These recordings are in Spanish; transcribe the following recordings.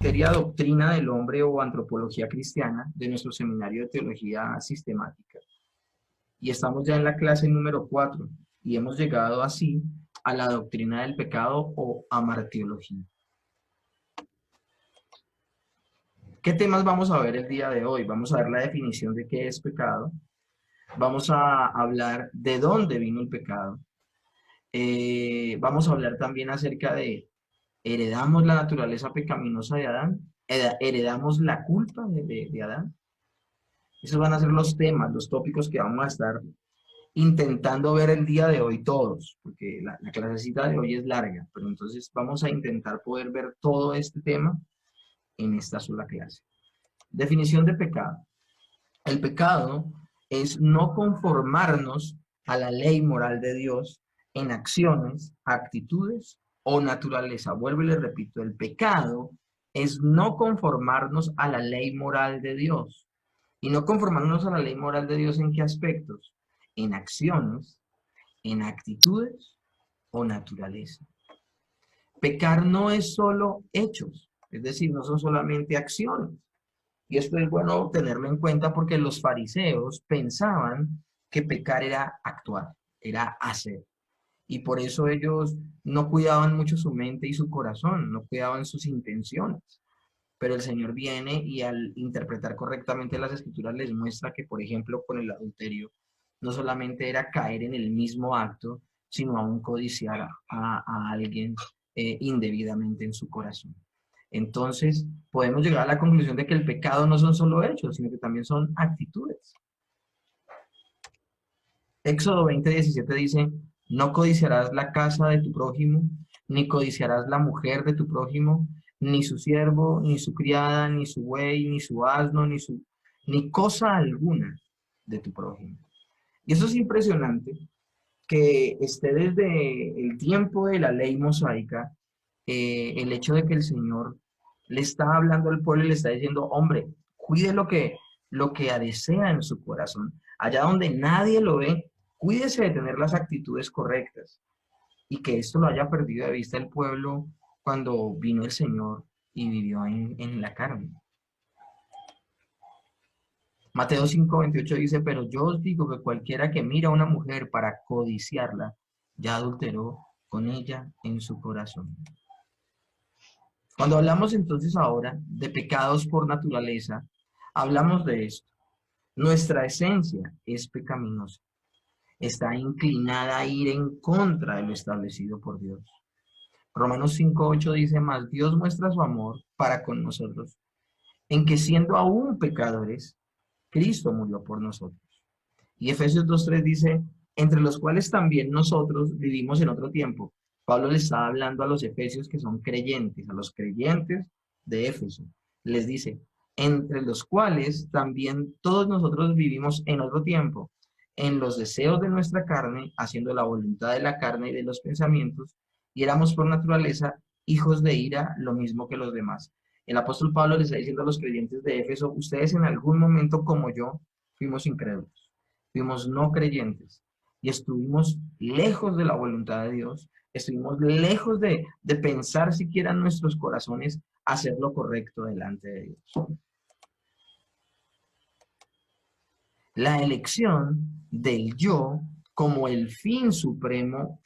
materia Doctrina del Hombre o Antropología Cristiana de nuestro seminario de Teología Sistemática. Y estamos ya en la clase número 4 y hemos llegado así a la doctrina del pecado o amartiología. ¿Qué temas vamos a ver el día de hoy? Vamos a ver la definición de qué es pecado. Vamos a hablar de dónde vino el pecado. Vamos a hablar también acerca de heredamos la naturaleza pecaminosa de Adán, heredamos la culpa de Adán. Esos van a ser los temas, los tópicos que vamos a estar intentando ver el día de hoy todos, porque la clasecita de hoy es larga, pero entonces vamos a intentar poder ver todo este tema en esta sola clase. Definición de pecado. El pecado es no conformarnos a la ley moral de Dios en acciones, actitudes o naturaleza. Vuelvo y le repito, el pecado es no conformarnos a la ley moral de Dios. ¿Y no conformarnos a la ley moral de Dios en qué aspectos? En acciones, en actitudes o naturaleza. Pecar no es solo hechos, es decir, no son solamente acciones. Y esto es bueno tenerlo en cuenta porque los fariseos pensaban que pecar era actuar, era hacer. Y por eso ellos no cuidaban mucho su mente y su corazón, no cuidaban sus intenciones. Pero el Señor viene y al interpretar correctamente las escrituras les muestra que, por ejemplo, con el adulterio, no solamente era caer en el mismo acto, sino aún codiciar a alguien indebidamente en su corazón. Entonces, podemos llegar a la conclusión de que el pecado no son solo hechos, sino que también son actitudes. Éxodo 20:17 dice, no codiciarás la casa de tu prójimo, ni codiciarás la mujer de tu prójimo, ni su siervo, ni su criada, ni su buey, ni su asno, ni cosa alguna de tu prójimo. Y eso es impresionante, que esté desde el tiempo de la ley mosaica, el hecho de que el Señor le está hablando al pueblo y le está diciendo, hombre, cuide lo que desea en su corazón. Allá donde nadie lo ve, cuídese de tener las actitudes correctas. Y que esto lo haya perdido de vista el pueblo cuando vino el Señor y vivió en la carne. Mateo 5:28 dice, pero yo os digo que cualquiera que mira a una mujer para codiciarla, ya adulteró con ella en su corazón. Cuando hablamos entonces ahora de pecados por naturaleza, hablamos de esto. Nuestra esencia es pecaminosa. Está inclinada a ir en contra de lo establecido por Dios. Romanos 5:8 dice más, Dios muestra su amor para con nosotros, en que siendo aún pecadores, Cristo murió por nosotros. Y Efesios 2:3 dice, entre los cuales también nosotros vivimos en otro tiempo. Pablo le está hablando a los efesios que son creyentes, a los creyentes de Éfeso. Les dice, entre los cuales también todos nosotros vivimos en otro tiempo, en los deseos de nuestra carne, haciendo la voluntad de la carne y de los pensamientos, y éramos por naturaleza hijos de ira, lo mismo que los demás. El apóstol Pablo les está diciendo a los creyentes de Éfeso, ustedes en algún momento como yo fuimos incrédulos, fuimos no creyentes y estuvimos lejos de la voluntad de Dios, estuvimos lejos de pensar siquiera en nuestros corazones hacer lo correcto delante de Dios. La elección del yo como el fin supremo,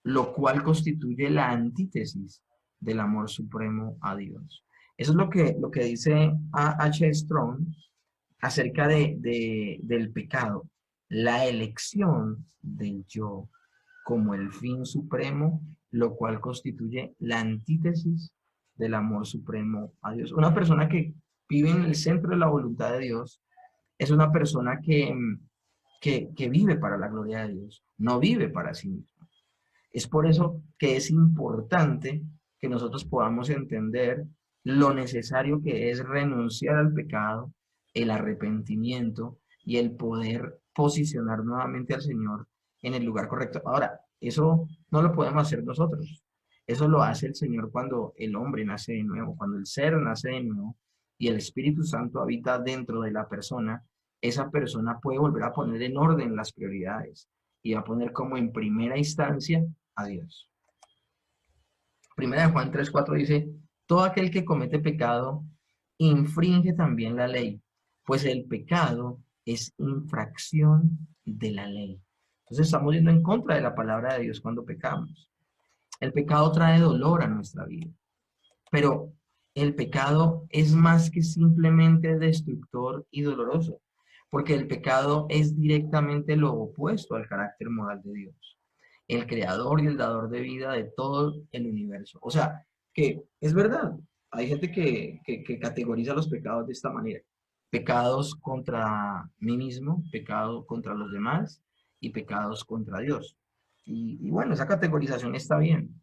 lo cual constituye la antítesis del amor supremo a Dios. Eso es lo que dice A.H. Strong acerca del pecado, la elección del yo como el fin supremo, lo cual constituye la antítesis del amor supremo a Dios. Una persona que vive en el centro de la voluntad de Dios es una persona que vive para la gloria de Dios, no vive para sí mismo. Es por eso que es importante que nosotros podamos entender lo necesario que es renunciar al pecado, el arrepentimiento y el poder posicionar nuevamente al Señor en el lugar correcto. Ahora, eso no lo podemos hacer nosotros. Eso lo hace el Señor cuando el hombre nace de nuevo, cuando el ser nace de nuevo y el Espíritu Santo habita dentro de la persona. Esa persona puede volver a poner en orden las prioridades y va a poner como en primera instancia a Dios. Primera de Juan 3:4 dice, Todo aquel que comete pecado infringe también la ley, pues el pecado es infracción de la ley. Entonces estamos yendo en contra de la palabra de Dios cuando pecamos. El pecado trae dolor a nuestra vida, pero el pecado es más que simplemente destructor y doloroso, porque el pecado es directamente lo opuesto al carácter moral de Dios, el creador y el dador de vida de todo el universo. O sea, que es verdad, hay gente que categoriza los pecados de esta manera. Pecados contra mí mismo, pecado contra los demás y pecados contra Dios. Y bueno, esa categorización está bien.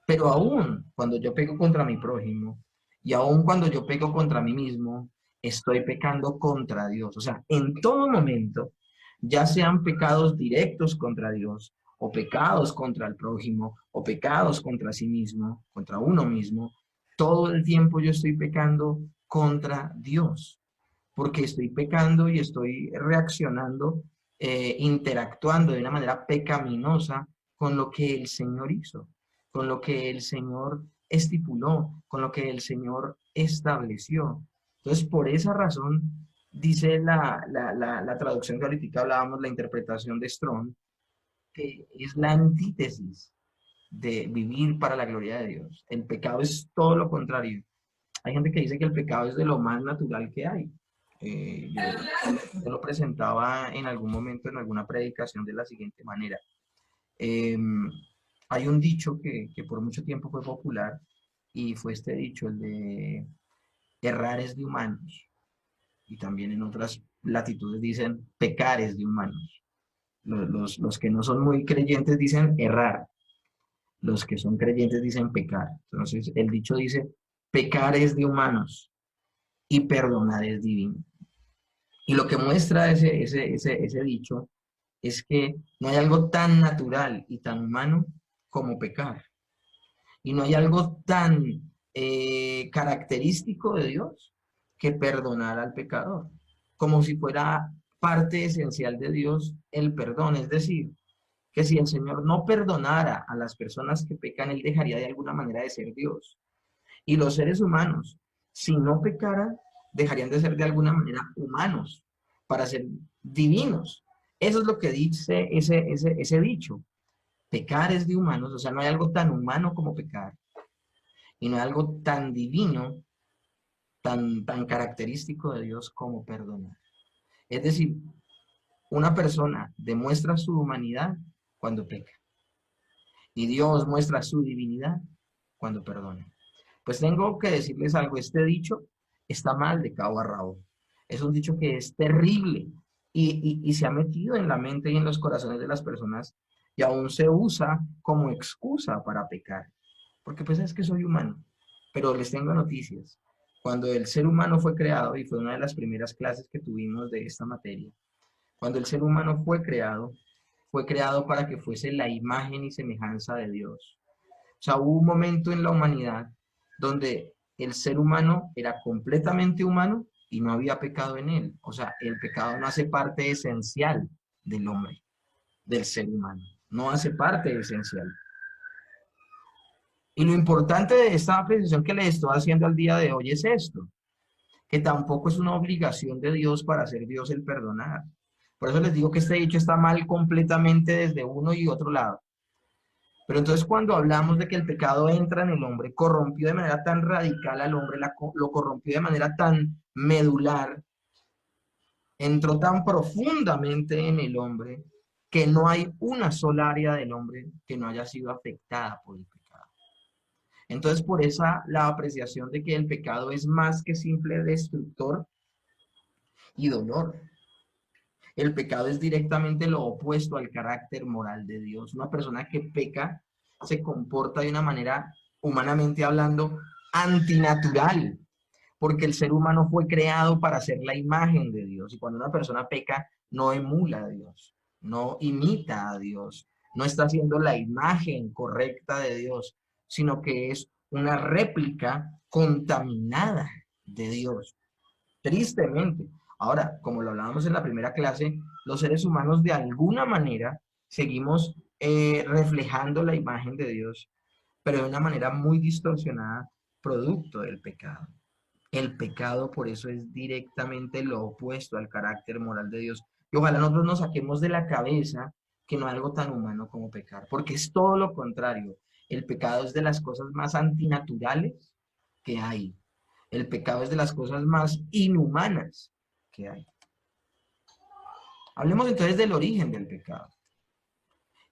Pero aún cuando yo peco contra mi prójimo y aún cuando yo peco contra mí mismo, estoy pecando contra Dios. O sea, en todo momento, ya sean pecados directos contra Dios, o pecados contra el prójimo, o pecados contra sí mismo, contra uno mismo, todo el tiempo yo estoy pecando contra Dios, porque estoy pecando y estoy reaccionando, interactuando de una manera pecaminosa con lo que el Señor hizo, con lo que el Señor estipuló, con lo que el Señor estableció. Entonces, por esa razón, dice la traducción que ahorita hablábamos, la interpretación de Strong, que es la antítesis de vivir para la gloria de Dios. El pecado es todo lo contrario. Hay gente que dice que el pecado es de lo más natural que hay. Yo lo presentaba en algún momento en alguna predicación de la siguiente manera. Eh, Hay un dicho que por mucho tiempo fue popular y fue este dicho, el de errar es de humanos. Y también en otras latitudes dicen pecar es de humanos. Los que no son muy creyentes dicen errar, los que son creyentes dicen pecar. Entonces el dicho dice, pecar es de humanos y perdonar es divino. Y lo que muestra ese dicho es que no hay algo tan natural y tan humano como pecar. Y no hay algo tan característico de Dios que perdonar al pecador, como si fuera parte esencial de Dios el perdón. Es decir, que si el Señor no perdonara a las personas que pecan, Él dejaría de alguna manera de ser Dios. Y los seres humanos, si no pecaran, dejarían de ser de alguna manera humanos para ser divinos. Eso es lo que dice ese dicho. Pecar es de humanos, o sea, no hay algo tan humano como pecar y no hay algo tan divino, tan característico de Dios como perdonar. Es decir, una persona demuestra su humanidad cuando peca y Dios muestra su divinidad cuando perdona. Pues tengo que decirles algo, este dicho está mal de cabo a rabo. Es un dicho que es terrible y se ha metido en la mente y en los corazones de las personas y aún se usa como excusa para pecar. Porque pues es que soy humano. Pero les tengo noticias. Cuando el ser humano fue creado, y fue una de las primeras clases que tuvimos de esta materia, cuando el ser humano fue creado para que fuese la imagen y semejanza de Dios. O sea, hubo un momento en la humanidad donde el ser humano era completamente humano y no había pecado en él. O sea, el pecado no hace parte esencial del hombre, del ser humano. No hace parte esencial. Y lo importante de esta apreciación que les estoy haciendo al día de hoy es esto, que tampoco es una obligación de Dios para hacer Dios el perdonar. Por eso les digo que este dicho está mal completamente desde uno y otro lado. Pero entonces cuando hablamos de que el pecado entra en el hombre, corrompió de manera tan radical al hombre, lo corrompió de manera tan medular, entró tan profundamente en el hombre, que no hay una sola área del hombre que no haya sido afectada por el pecado. Entonces por esa la apreciación de que el pecado es más que simple destructor y dolor. El pecado es directamente lo opuesto al carácter moral de Dios. Una persona que peca se comporta de una manera, humanamente hablando, antinatural, porque el ser humano fue creado para ser la imagen de Dios. Y cuando una persona peca, no emula a Dios, no imita a Dios, no está haciendo la imagen correcta de Dios, sino que es una réplica contaminada de Dios. Tristemente. Ahora, como lo hablábamos en la primera clase, los seres humanos de alguna manera seguimos reflejando la imagen de Dios, pero de una manera muy distorsionada producto del pecado. El pecado, por eso, es directamente lo opuesto al carácter moral de Dios. Y ojalá nosotros nos saquemos de la cabeza que no hay algo tan humano como pecar, porque es todo lo contrario. El pecado es de las cosas más antinaturales que hay. El pecado es de las cosas más inhumanas que hay. Hablemos entonces del origen del pecado.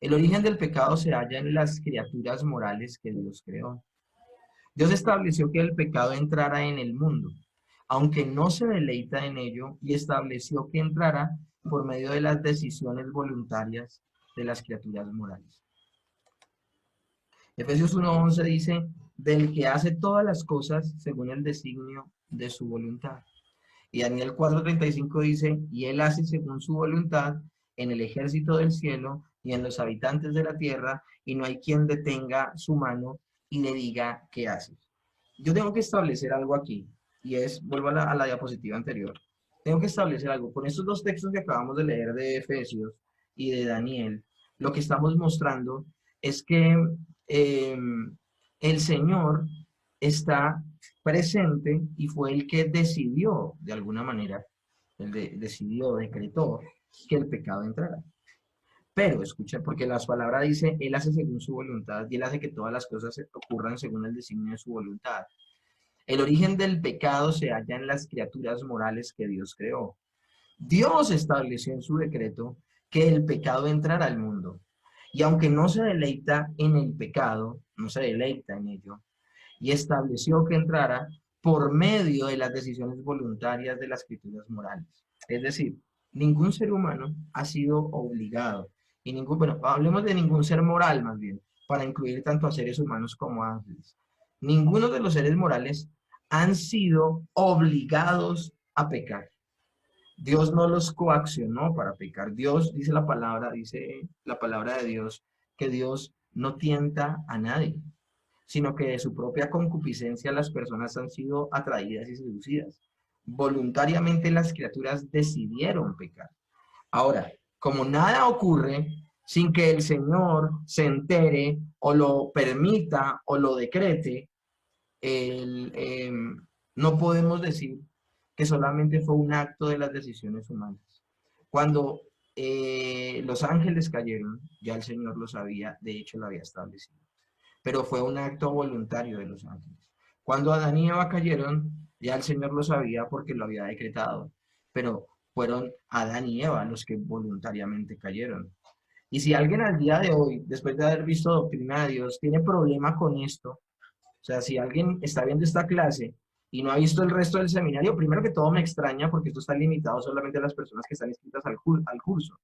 El origen del pecado se halla en las criaturas morales que Dios creó. Dios estableció que el pecado entrara en el mundo, aunque no se deleita en ello, y estableció que entrara por medio de las decisiones voluntarias de las criaturas morales. Efesios 1:11 dice, del que hace todas las cosas según el designio de su voluntad. Y Daniel 4:35 dice, y él hace según su voluntad en el ejército del cielo y en los habitantes de la tierra, y no hay quien detenga su mano y le diga qué hace. Yo tengo que establecer algo aquí, y es, vuelvo a la diapositiva anterior, tengo que establecer algo. Con estos dos textos que acabamos de leer de Efesios y de Daniel, lo que estamos mostrando es que eh, el Señor está presente y fue el que decidió, de alguna manera, decidió, decretó que el pecado entrara. Pero, escucha, porque las palabras dice, Él hace según su voluntad y Él hace que todas las cosas ocurran según el designio de su voluntad. El origen del pecado se halla en las criaturas morales que Dios creó. Dios estableció en su decreto que el pecado entrara al mundo. Y aunque no se deleita en el pecado, no se deleita en ello, y estableció que entrara por medio de las decisiones voluntarias de las criaturas morales. Es decir, ningún ser humano ha sido obligado, y bueno, hablemos de ningún ser moral más bien, para incluir tanto a seres humanos como a ángeles. Ninguno de los seres morales han sido obligados a pecar. Dios no los coaccionó para pecar. Dios, dice la palabra de Dios, que Dios no tienta a nadie, sino que de su propia concupiscencia las personas han sido atraídas y seducidas. Voluntariamente las criaturas decidieron pecar. Ahora, como nada ocurre sin que el Señor se entere o lo permita o lo decrete, el, no podemos decir que solamente fue un acto de las decisiones humanas. Cuando los ángeles cayeron, ya el Señor lo sabía, de hecho lo había establecido, pero fue un acto voluntario de los ángeles. Cuando Adán y Eva cayeron, ya el Señor lo sabía porque lo había decretado, pero fueron Adán y Eva los que voluntariamente cayeron. Y si alguien al día de hoy, después de haber visto Doctrina de Dios, tiene problema con esto, o sea, si alguien está viendo esta clase y no ha visto el resto del seminario, primero que todo me extraña porque esto está limitado solamente a las personas que están inscritas al curso.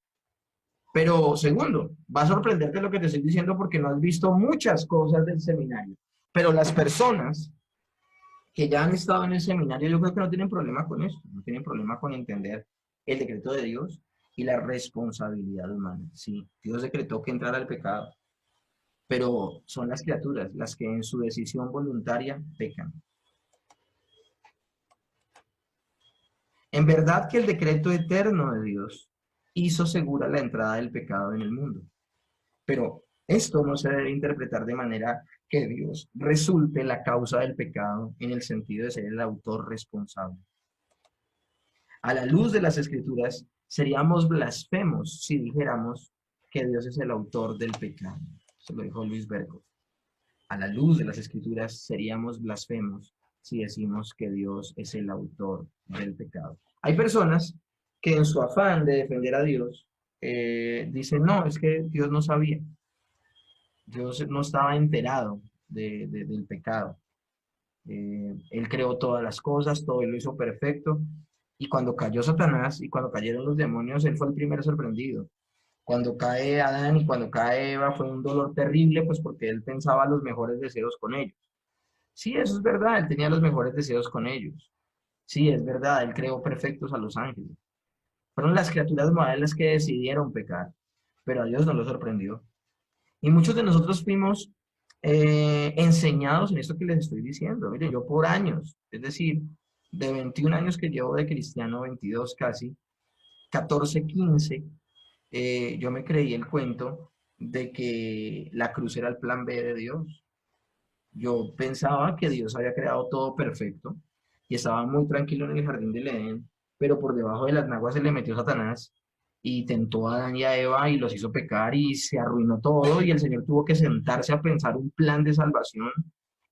Pero segundo, va a sorprenderte lo que te estoy diciendo porque no has visto muchas cosas del seminario. Pero las personas que ya han estado en el seminario, yo creo que no tienen problema con esto, no tienen problema con entender el decreto de Dios y la responsabilidad humana. Sí, Dios decretó que entrara el pecado, pero son las criaturas las que en su decisión voluntaria pecan. En verdad que el decreto eterno de Dios hizo segura la entrada del pecado en el mundo. Pero esto no se debe interpretar de manera que Dios resulte la causa del pecado en el sentido de ser el autor responsable. A la luz de las Escrituras, seríamos blasfemos si dijéramos que Dios es el autor del pecado. Se lo dijo Luis Bergo. A la luz de las Escrituras, seríamos blasfemos si decimos que Dios es el autor del pecado. Hay personas que en su afán de defender a Dios dicen, no, es que Dios no sabía. Dios no estaba enterado del pecado. Él creó todas las cosas, todo él lo hizo perfecto. Y cuando cayó Satanás y cuando cayeron los demonios, él fue el primero sorprendido. Cuando cae Adán y cuando cae Eva fue un dolor terrible, pues porque él pensaba los mejores deseos con ellos. Sí, eso es verdad, él tenía los mejores deseos con ellos. Sí, es verdad, él creó perfectos a los ángeles. Fueron las criaturas morales las que decidieron pecar, pero a Dios no lo sorprendió. Y muchos de nosotros fuimos enseñados en esto que les estoy diciendo. Mire, yo por años, es decir, de 21 años que llevo de cristiano, 22 casi, 14, 15, yo me creí el cuento de que la cruz era el plan B de Dios. Yo pensaba que Dios había creado todo perfecto y estaba muy tranquilo en el jardín del Edén, pero por debajo de las naguas se le metió Satanás y tentó a Adán y a Eva y los hizo pecar y se arruinó todo y el Señor tuvo que sentarse a pensar un plan de salvación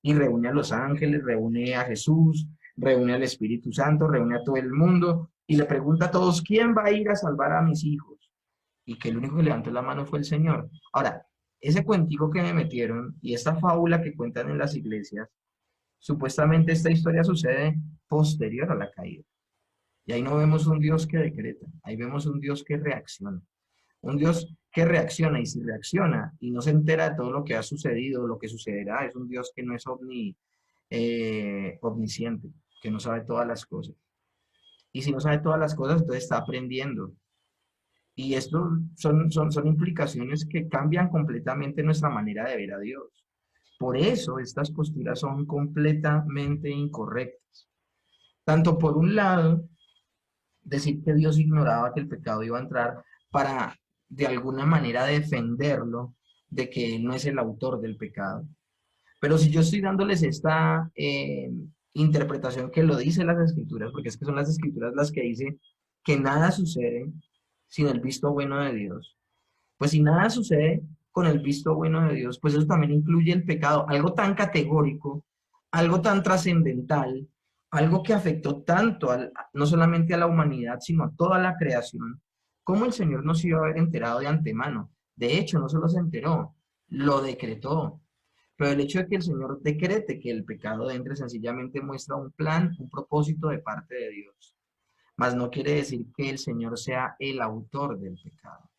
y reúne a los ángeles, reúne a Jesús, reúne al Espíritu Santo, reúne a todo el mundo y le pregunta a todos, ¿quién va a ir a salvar a mis hijos? Y que el único que levantó la mano fue el Señor. Ahora, ese cuentico que me metieron y esta fábula que cuentan en las iglesias, supuestamente esta historia sucede posterior a la caída. Y ahí no vemos un Dios que decreta, ahí vemos un Dios que reacciona. Un Dios que reacciona y si reacciona y no se entera de todo lo que ha sucedido, lo que sucederá, es un Dios que no es omnisciente, que no sabe todas las cosas. Y si no sabe todas las cosas, entonces está aprendiendo. Y esto son implicaciones que cambian completamente nuestra manera de ver a Dios. Por eso estas posturas son completamente incorrectas. Tanto por un lado, decir que Dios ignoraba que el pecado iba a entrar para de alguna manera defenderlo de que Él no es el autor del pecado. Pero si yo estoy dándoles esta interpretación que lo dice las escrituras, porque es que son las escrituras las que dicen que nada sucede sin el visto bueno de Dios, pues si nada sucede con el visto bueno de Dios, pues eso también incluye el pecado, algo tan categórico, algo tan trascendental, algo que afectó tanto no solamente a la humanidad, sino a toda la creación, como el Señor no se iba a haber enterado de antemano. De hecho, no solo se enteró, lo decretó. Pero el hecho de que el Señor decrete que el pecado entre sencillamente muestra un plan, un propósito de parte de Dios. Mas no quiere decir que el Señor sea el autor del pecado.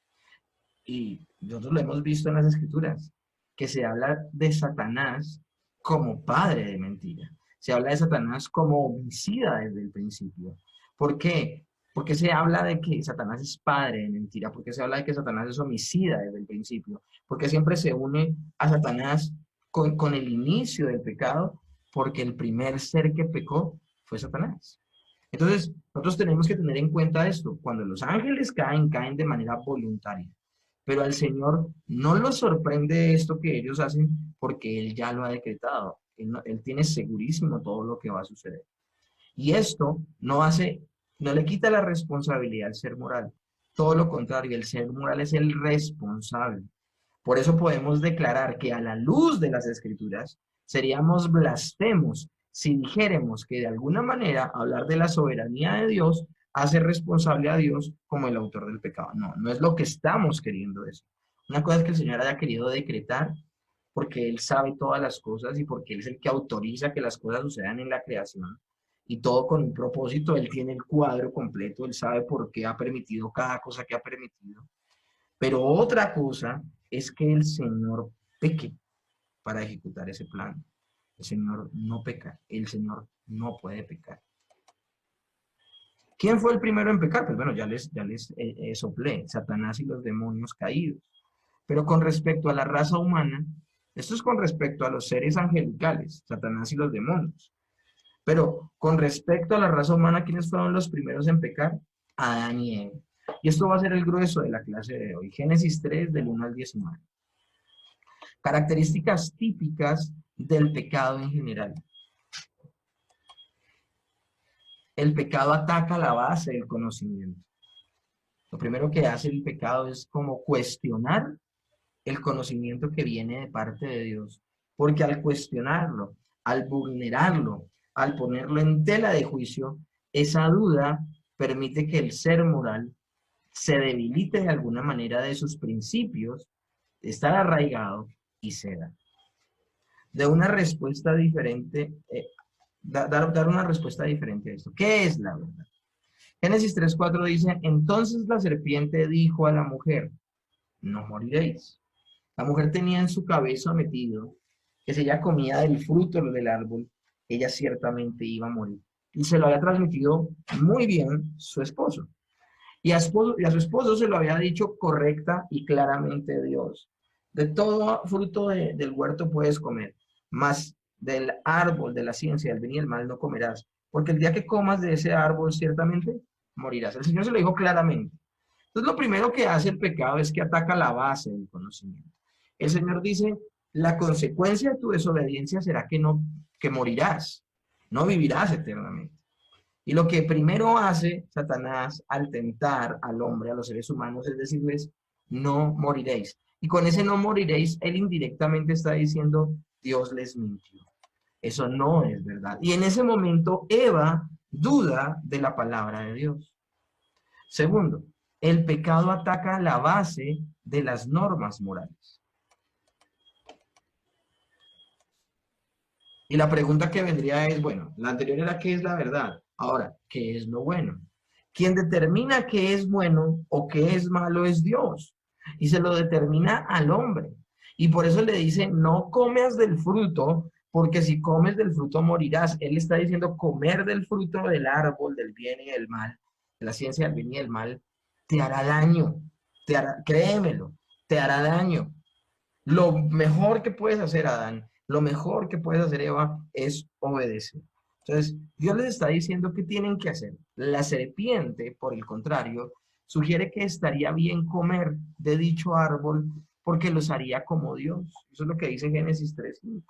Y nosotros lo hemos visto en las escrituras, que se habla de Satanás como padre de mentira. Se habla de Satanás como homicida desde el principio. ¿Por qué? Porque se habla de que Satanás es padre de mentira, porque se habla de que Satanás es homicida desde el principio, porque siempre se une a Satanás con el inicio del pecado, porque el primer ser que pecó fue Satanás. Entonces, nosotros tenemos que tener en cuenta esto. Cuando los ángeles caen, caen de manera voluntaria. Pero al Señor no lo sorprende esto que ellos hacen porque Él ya lo ha decretado. Él tiene segurísimo todo lo que va a suceder. Y esto no le quita la responsabilidad al ser moral. Todo lo contrario, el ser moral es el responsable. Por eso podemos declarar que a la luz de las escrituras seríamos blasfemos si dijéramos que de alguna manera hablar de la soberanía de Dios hace responsable a Dios como el autor del pecado. No, no es lo que estamos queriendo decir. Una cosa es que el Señor haya querido decretar porque Él sabe todas las cosas y porque Él es el que autoriza que las cosas sucedan en la creación y todo con un propósito. Él tiene el cuadro completo, Él sabe por qué ha permitido cada cosa que ha permitido. Pero otra cosa es que el Señor peque para ejecutar ese plan. El Señor no peca, el Señor no puede pecar. ¿Quién fue el primero en pecar? Pues bueno, ya les soplé, Satanás y los demonios caídos. Pero con respecto a la raza humana, esto es con respecto a los seres angelicales, Satanás y los demonios. Pero con respecto a la raza humana, ¿quiénes fueron los primeros en pecar? Adán y Eva. Y esto va a ser el grueso de la clase de hoy. Génesis 3, del 1 al 19. Características típicas del pecado en general. El pecado ataca la base del conocimiento. Lo primero que hace el pecado es como cuestionar el conocimiento que viene de parte de Dios. Porque al cuestionarlo, al vulnerarlo, al ponerlo en tela de juicio, esa duda permite que el ser moral se debilite de alguna manera de sus principios, de estar arraigado y ceda. De una respuesta diferente, dar una respuesta diferente a esto. ¿Qué es la verdad? Génesis 3:4 dice, entonces la serpiente dijo a la mujer, no moriréis. La mujer tenía en su cabeza metido que si ella comía del fruto del árbol, ella ciertamente iba a morir. Y se lo había transmitido muy bien su esposo. Y a su esposo se lo había dicho correcta y claramente Dios. De todo fruto del huerto puedes comer, mas del árbol de la ciencia del bien y el mal no comerás, porque el día que comas de ese árbol ciertamente morirás. El Señor se lo dijo claramente. Entonces lo primero que hace el pecado es que ataca la base del conocimiento. El Señor dice, la consecuencia de tu desobediencia será que morirás, no vivirás eternamente. Y lo que primero hace Satanás al tentar al hombre, a los seres humanos, es decirles, no moriréis. Y con ese no moriréis, él indirectamente está diciendo, Dios les mintió. Eso no es verdad. Y en ese momento Eva duda de la palabra de Dios. Segundo, el pecado ataca la base de las normas morales. Y la pregunta que vendría es, bueno, la anterior era ¿qué es la verdad? Ahora, ¿qué es lo bueno? Quien determina qué es bueno o qué es malo es Dios. Y se lo determina al hombre. Y por eso le dice, no comas del fruto, porque si comes del fruto morirás. Él está diciendo, comer del fruto del árbol, del bien y del mal, de la ciencia del bien y del mal, te hará daño. Créemelo, te hará daño. Lo mejor que puedes hacer, Adán, lo mejor que puedes hacer, Eva, es obedecer. Entonces, Dios les está diciendo qué tienen que hacer. La serpiente, por el contrario, sugiere que estaría bien comer de dicho árbol porque los haría como Dios. Eso es lo que dice Génesis 3:5.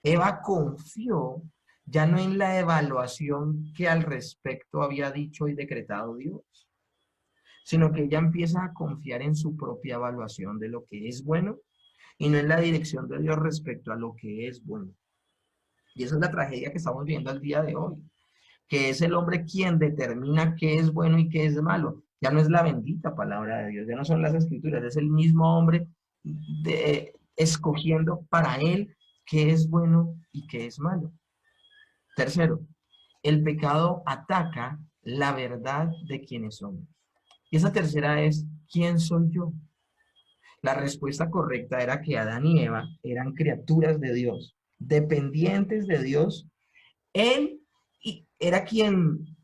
Eva confió ya no en la evaluación que al respecto había dicho y decretado Dios, sino que ella empieza a confiar en su propia evaluación de lo que es bueno y no en la dirección de Dios respecto a lo que es bueno. Y esa es la tragedia que estamos viendo al día de hoy, que es el hombre quien determina qué es bueno y qué es malo. Ya no es la bendita palabra de Dios, ya no son las escrituras, es el mismo hombre escogiendo para él qué es bueno y qué es malo. Tercero, el pecado ataca la verdad de quienes somos. Y esa tercera es, ¿quién soy yo? La respuesta correcta era que Adán y Eva eran criaturas de Dios, dependientes de Dios. Él era quien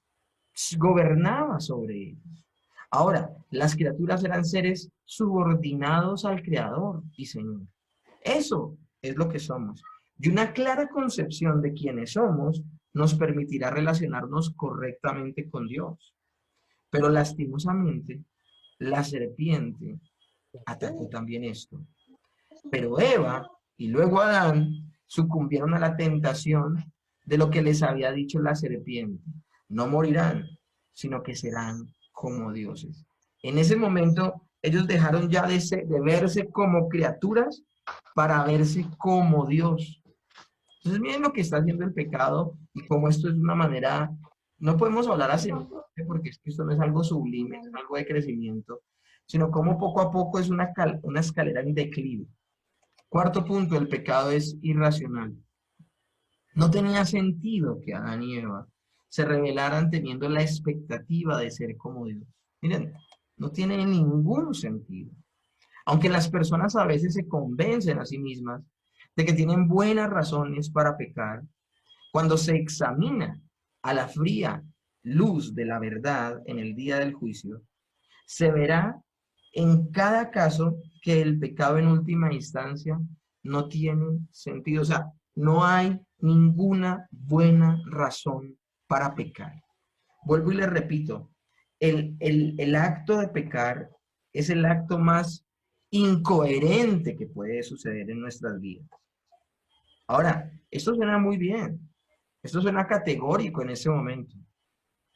gobernaba sobre ellos. Ahora, las criaturas eran seres subordinados al Creador y Señor. Eso es lo que somos. Y una clara concepción de quiénes somos nos permitirá relacionarnos correctamente con Dios. Pero lastimosamente, la serpiente atacó también esto. Pero Eva y luego Adán sucumbieron a la tentación de lo que les había dicho la serpiente. No morirán, sino que serán como dioses. En ese momento, ellos dejaron ya de verse como criaturas para verse como Dios. Entonces, miren lo que está haciendo el pecado y cómo esto es una manera, no podemos hablar así, porque es que esto no es algo sublime, es algo de crecimiento, sino cómo poco a poco es una escalera en declive. Cuarto punto, el pecado es irracional. No tenía sentido que Adán y Eva se rebelaran teniendo la expectativa de ser como Dios. Miren, no tiene ningún sentido. Aunque las personas a veces se convencen a sí mismas de que tienen buenas razones para pecar, cuando se examina a la fría luz de la verdad en el día del juicio, se verá en cada caso que el pecado en última instancia no tiene sentido. O sea, no hay ninguna buena razón para pecar. Vuelvo y le repito, el acto de pecar es el acto más incoherente que puede suceder en nuestras vidas. Ahora, esto suena muy bien, esto suena categórico en ese momento,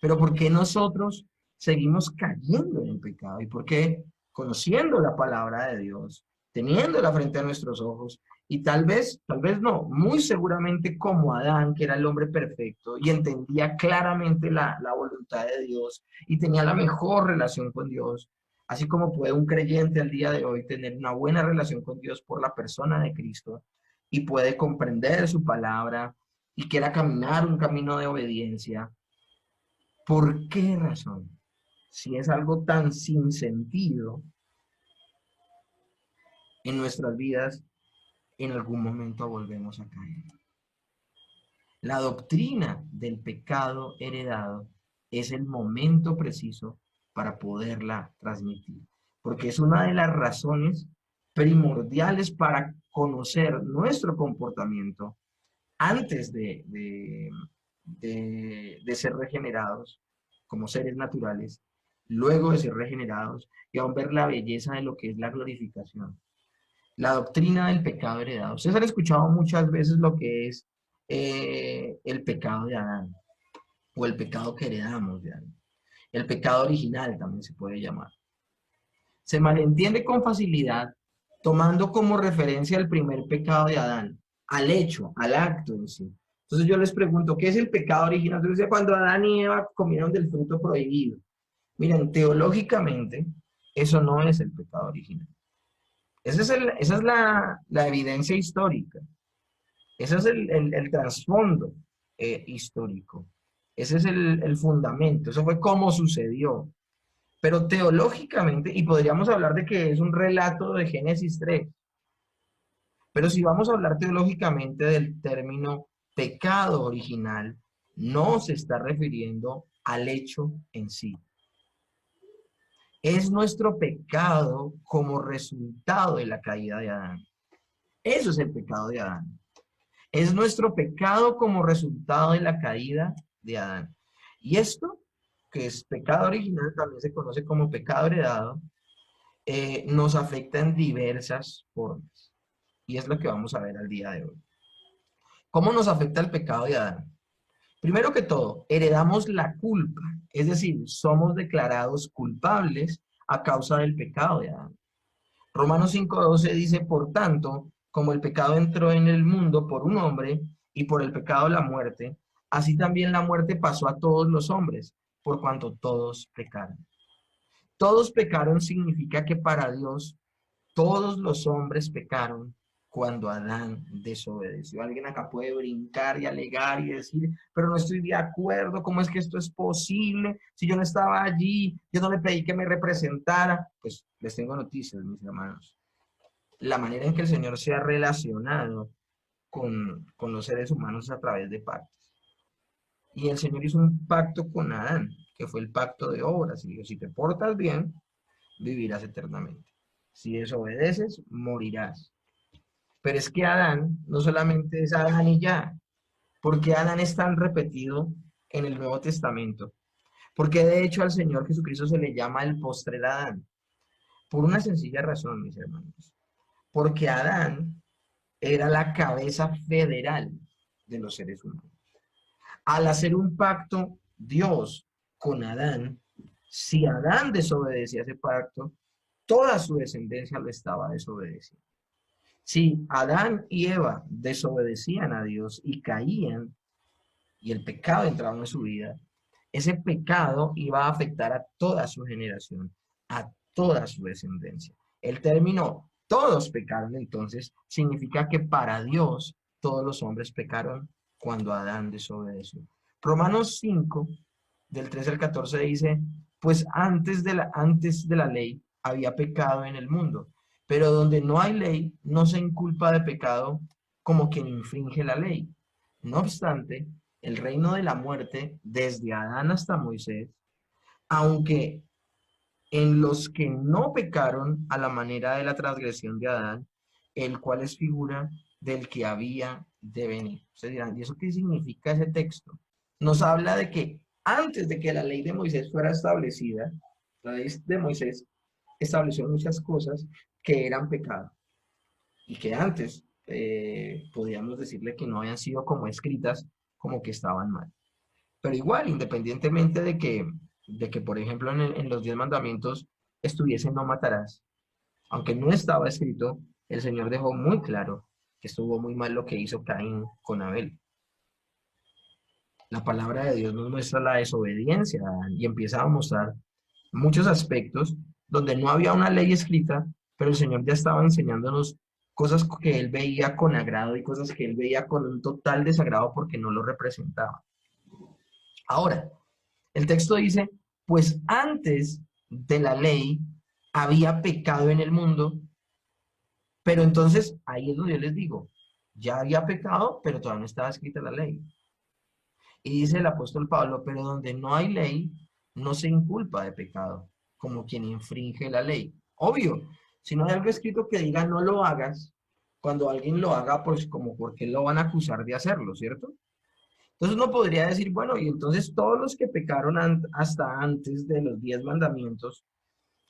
pero ¿por qué nosotros seguimos cayendo en el pecado? ¿Y por qué conociendo la palabra de Dios, teniéndola frente a nuestros ojos, y tal vez no, muy seguramente como Adán, que era el hombre perfecto y entendía claramente la voluntad de Dios y tenía la mejor relación con Dios, así como puede un creyente al día de hoy tener una buena relación con Dios por la persona de Cristo y puede comprender su palabra y quiera caminar un camino de obediencia. ¿Por qué razón? Si es algo tan sin sentido en nuestras vidas, en algún momento volvemos a caer. La doctrina del pecado heredado es el momento preciso para poderla transmitir, porque es una de las razones primordiales para conocer nuestro comportamiento antes de ser regenerados como seres naturales, luego de ser regenerados y aún ver la belleza de lo que es la glorificación. La doctrina del pecado heredado. Ustedes han escuchado muchas veces lo que es el pecado de Adán, o el pecado que heredamos de Adán. El pecado original también se puede llamar. Se malentiende con facilidad tomando como referencia el primer pecado de Adán, al hecho, al acto en sí. Entonces yo les pregunto, ¿qué es el pecado original? Entonces, cuando Adán y Eva comieron del fruto prohibido. Miren, teológicamente, eso no es el pecado original. Esa es la evidencia histórica. Ese es el trasfondo histórico. Ese es el fundamento. Eso fue cómo sucedió. Pero teológicamente, y podríamos hablar de que es un relato de Génesis 3, pero si vamos a hablar teológicamente del término pecado original, no se está refiriendo al hecho en sí. Es nuestro pecado como resultado de la caída de Adán. Eso es el pecado de Adán. Es nuestro pecado como resultado de la caída de Adán. Y esto, que es pecado original, también se conoce como pecado heredado, nos afecta en diversas formas. Y es lo que vamos a ver al día de hoy. ¿Cómo nos afecta el pecado de Adán? Primero que todo, heredamos la culpa, es decir, somos declarados culpables a causa del pecado de Adán. Romanos 5:12 dice, por tanto, como el pecado entró en el mundo por un hombre y por el pecado la muerte, así también la muerte pasó a todos los hombres, por cuanto todos pecaron. Todos pecaron significa que para Dios todos los hombres pecaron cuando Adán desobedeció. Alguien acá puede brincar y alegar y decir, pero no estoy de acuerdo, ¿cómo es que esto es posible? Si yo no estaba allí, yo no le pedí que me representara. Pues les tengo noticias, mis hermanos. La manera en que el Señor se ha relacionado con los seres humanos es a través de pactos. Y el Señor hizo un pacto con Adán, que fue el pacto de obras. Y dijo, si te portas bien, vivirás eternamente. Si desobedeces, morirás. Pero es que Adán no solamente es Adán y ya, porque Adán es tan repetido en el Nuevo Testamento, porque de hecho al Señor Jesucristo se le llama el postrer Adán, por una sencilla razón, mis hermanos, porque Adán era la cabeza federal de los seres humanos. Al hacer un pacto Dios con Adán, si Adán desobedecía ese pacto, toda su descendencia lo estaba desobedeciendo. Si Adán y Eva desobedecían a Dios y caían, y el pecado entraba en su vida, ese pecado iba a afectar a toda su generación, a toda su descendencia. El término todos pecaron entonces significa que para Dios todos los hombres pecaron cuando Adán desobedeció. Romanos 5, del 13 al 14 dice, pues antes de la ley había pecado en el mundo, pero donde no hay ley no se inculpa de pecado como quien infringe la ley. No obstante, el reino de la muerte, desde Adán hasta Moisés, aunque en los que no pecaron a la manera de la transgresión de Adán, el cual es figura del que había de venir. Ustedes dirán, ¿y eso qué significa ese texto? Nos habla de que antes de que la ley de Moisés fuera establecida, la ley de Moisés estableció muchas cosas que eran pecado y que antes podríamos decirle que no habían sido como escritas, como que estaban mal. Pero igual, independientemente de que por ejemplo, en los 10 mandamientos estuviese no matarás, aunque no estaba escrito, el Señor dejó muy claro que estuvo muy mal lo que hizo Caín con Abel. La palabra de Dios nos muestra la desobediencia y empieza a mostrar muchos aspectos donde no había una ley escrita, pero el Señor ya estaba enseñándonos cosas que él veía con agrado y cosas que él veía con un total desagrado porque no lo representaba. Ahora, el texto dice, pues antes de la ley había pecado en el mundo, pero entonces ahí es donde yo les digo, ya había pecado, pero todavía no estaba escrita la ley. Y dice el apóstol Pablo, pero donde no hay ley, no se inculpa de pecado, como quien infringe la ley. Obvio, si no hay algo escrito que diga no lo hagas, cuando alguien lo haga, pues como porque lo van a acusar de hacerlo, ¿cierto? Entonces uno podría decir, bueno, y entonces todos los que pecaron hasta antes de los 10 mandamientos,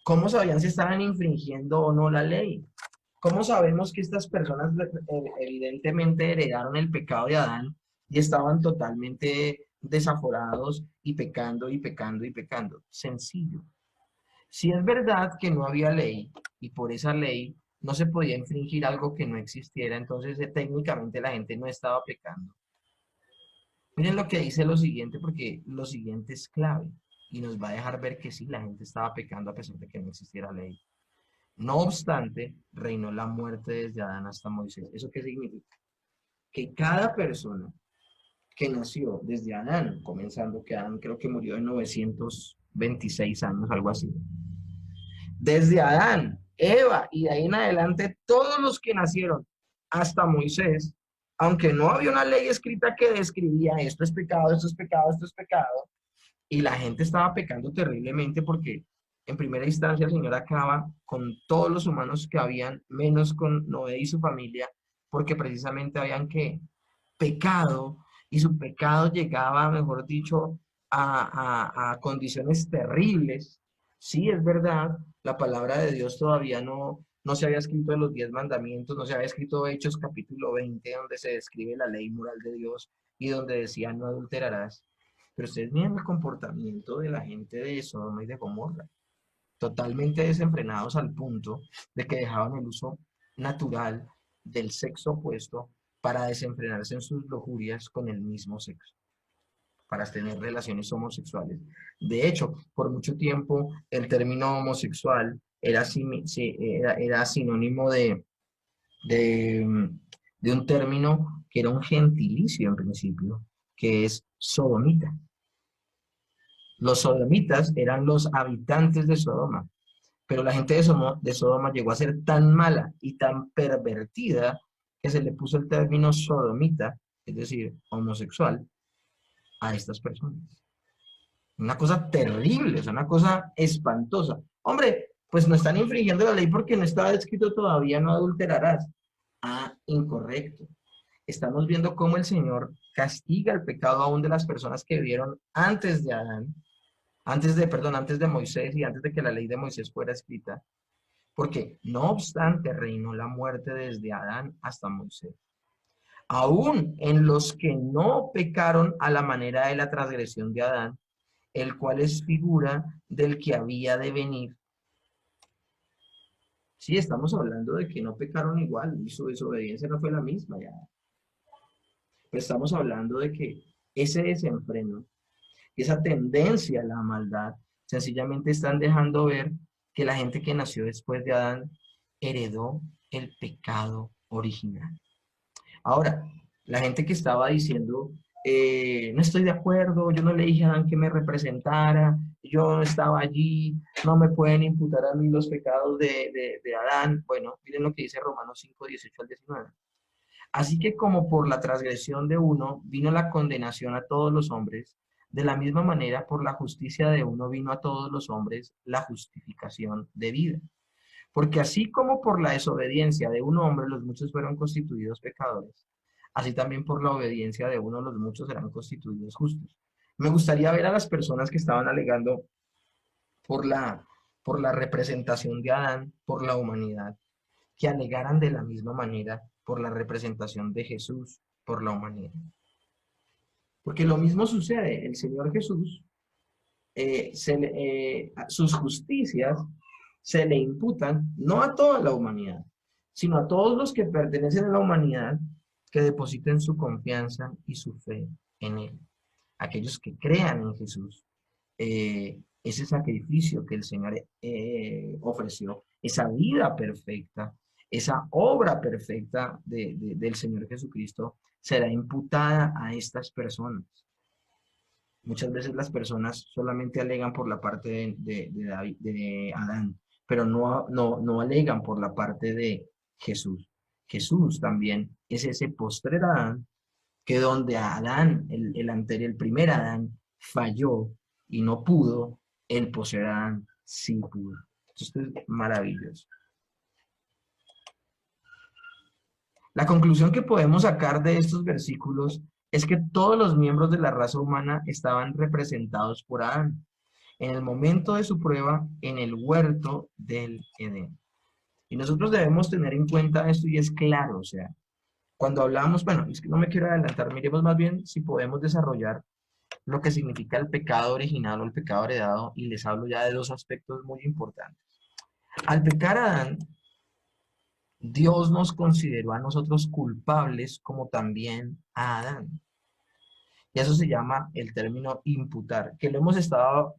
¿cómo sabían si estaban infringiendo o no la ley? ¿Cómo sabemos que estas personas evidentemente heredaron el pecado de Adán y estaban totalmente desaforados y pecando y pecando y pecando? Sencillo. Si es verdad que no había ley y por esa ley no se podía infringir algo que no existiera, entonces técnicamente la gente no estaba pecando. Miren lo que dice lo siguiente, porque lo siguiente es clave y nos va a dejar ver que sí, la gente estaba pecando a pesar de que no existiera ley. No obstante, reinó la muerte desde Adán hasta Moisés. ¿Eso qué significa? Que cada persona que nació desde Adán, comenzando que Adán creo que murió en 926 años, algo así. Desde Adán, Eva y de ahí en adelante todos los que nacieron hasta Moisés, aunque no había una ley escrita que describía esto es pecado, esto es pecado, esto es pecado, y la gente estaba pecando terriblemente porque en primera instancia el Señor acaba con todos los humanos que habían, menos con Noé y su familia, porque precisamente habían que pecado y su pecado llegaba, mejor dicho, a condiciones terribles. Sí, es verdad, la palabra de Dios todavía no se había escrito en los 10 mandamientos, no se había escrito Hechos capítulo 20, donde se describe la ley moral de Dios y donde decía no adulterarás. Pero ustedes miren el comportamiento de la gente de Sodoma y de Gomorra, totalmente desenfrenados al punto de que dejaban el uso natural del sexo opuesto para desenfrenarse en sus lujurias con el mismo sexo, para tener relaciones homosexuales. De hecho, por mucho tiempo el término homosexual era sinónimo de, de un término que era un gentilicio en principio, que es sodomita. Los sodomitas eran los habitantes de Sodoma, pero la gente de Sodoma llegó a ser tan mala y tan pervertida que se le puso el término sodomita, es decir, homosexual, a estas personas. Una cosa terrible, es una cosa espantosa. Hombre, pues no están infringiendo la ley porque no estaba escrito todavía no adulterarás. Ah, incorrecto. Estamos viendo cómo el Señor castiga el pecado aún de las personas que vivieron antes de Adán, antes de Moisés y antes de que la ley de Moisés fuera escrita, porque no obstante reinó la muerte desde Adán hasta Moisés. Aún en los que no pecaron a la manera de la transgresión de Adán, el cual es figura del que había de venir. Sí, estamos hablando de que no pecaron igual y su desobediencia no fue la misma ya. Pero estamos hablando de que ese desenfreno, esa tendencia a la maldad, sencillamente están dejando ver que la gente que nació después de Adán heredó el pecado original. Ahora, la gente que estaba diciendo, no estoy de acuerdo, yo no le dije a Adán que me representara, yo no estaba allí, no me pueden imputar a mí los pecados de Adán. Bueno, miren lo que dice Romanos 5, 18 al 19. Así que como por la transgresión de uno vino la condenación a todos los hombres, de la misma manera por la justicia de uno vino a todos los hombres la justificación de vida. Porque así como por la desobediencia de un hombre los muchos fueron constituidos pecadores, así también por la obediencia de uno los muchos serán constituidos justos. Me gustaría ver a las personas que estaban alegando por por la representación de Adán, por la humanidad, que alegaran de la misma manera por la representación de Jesús, por la humanidad. Porque lo mismo sucede, el Señor Jesús, sus justicias se le imputan no a toda la humanidad, sino a todos los que pertenecen a la humanidad que depositen su confianza y su fe en Él. Aquellos que crean en Jesús, ese sacrificio que el Señor ofreció, esa vida perfecta, esa obra perfecta del Señor Jesucristo, será imputada a estas personas. Muchas veces las personas solamente alegan por la parte de Adán, pero no alegan por la parte de Jesús. Jesús también es ese postrer Adán, que donde Adán, el primer Adán, falló y no pudo, el postrer Adán sí pudo. Esto es maravilloso. La conclusión que podemos sacar de estos versículos es que todos los miembros de la raza humana estaban representados por Adán en el momento de su prueba en el huerto del Edén. Y nosotros debemos tener en cuenta esto y es claro, o sea, cuando hablamos, bueno, es que no me quiero adelantar, miremos más bien si podemos desarrollar lo que significa el pecado original o el pecado heredado y les hablo ya de dos aspectos muy importantes. Al pecar Adán, Dios nos consideró a nosotros culpables como también a Adán. Y eso se llama el término imputar, que lo hemos estado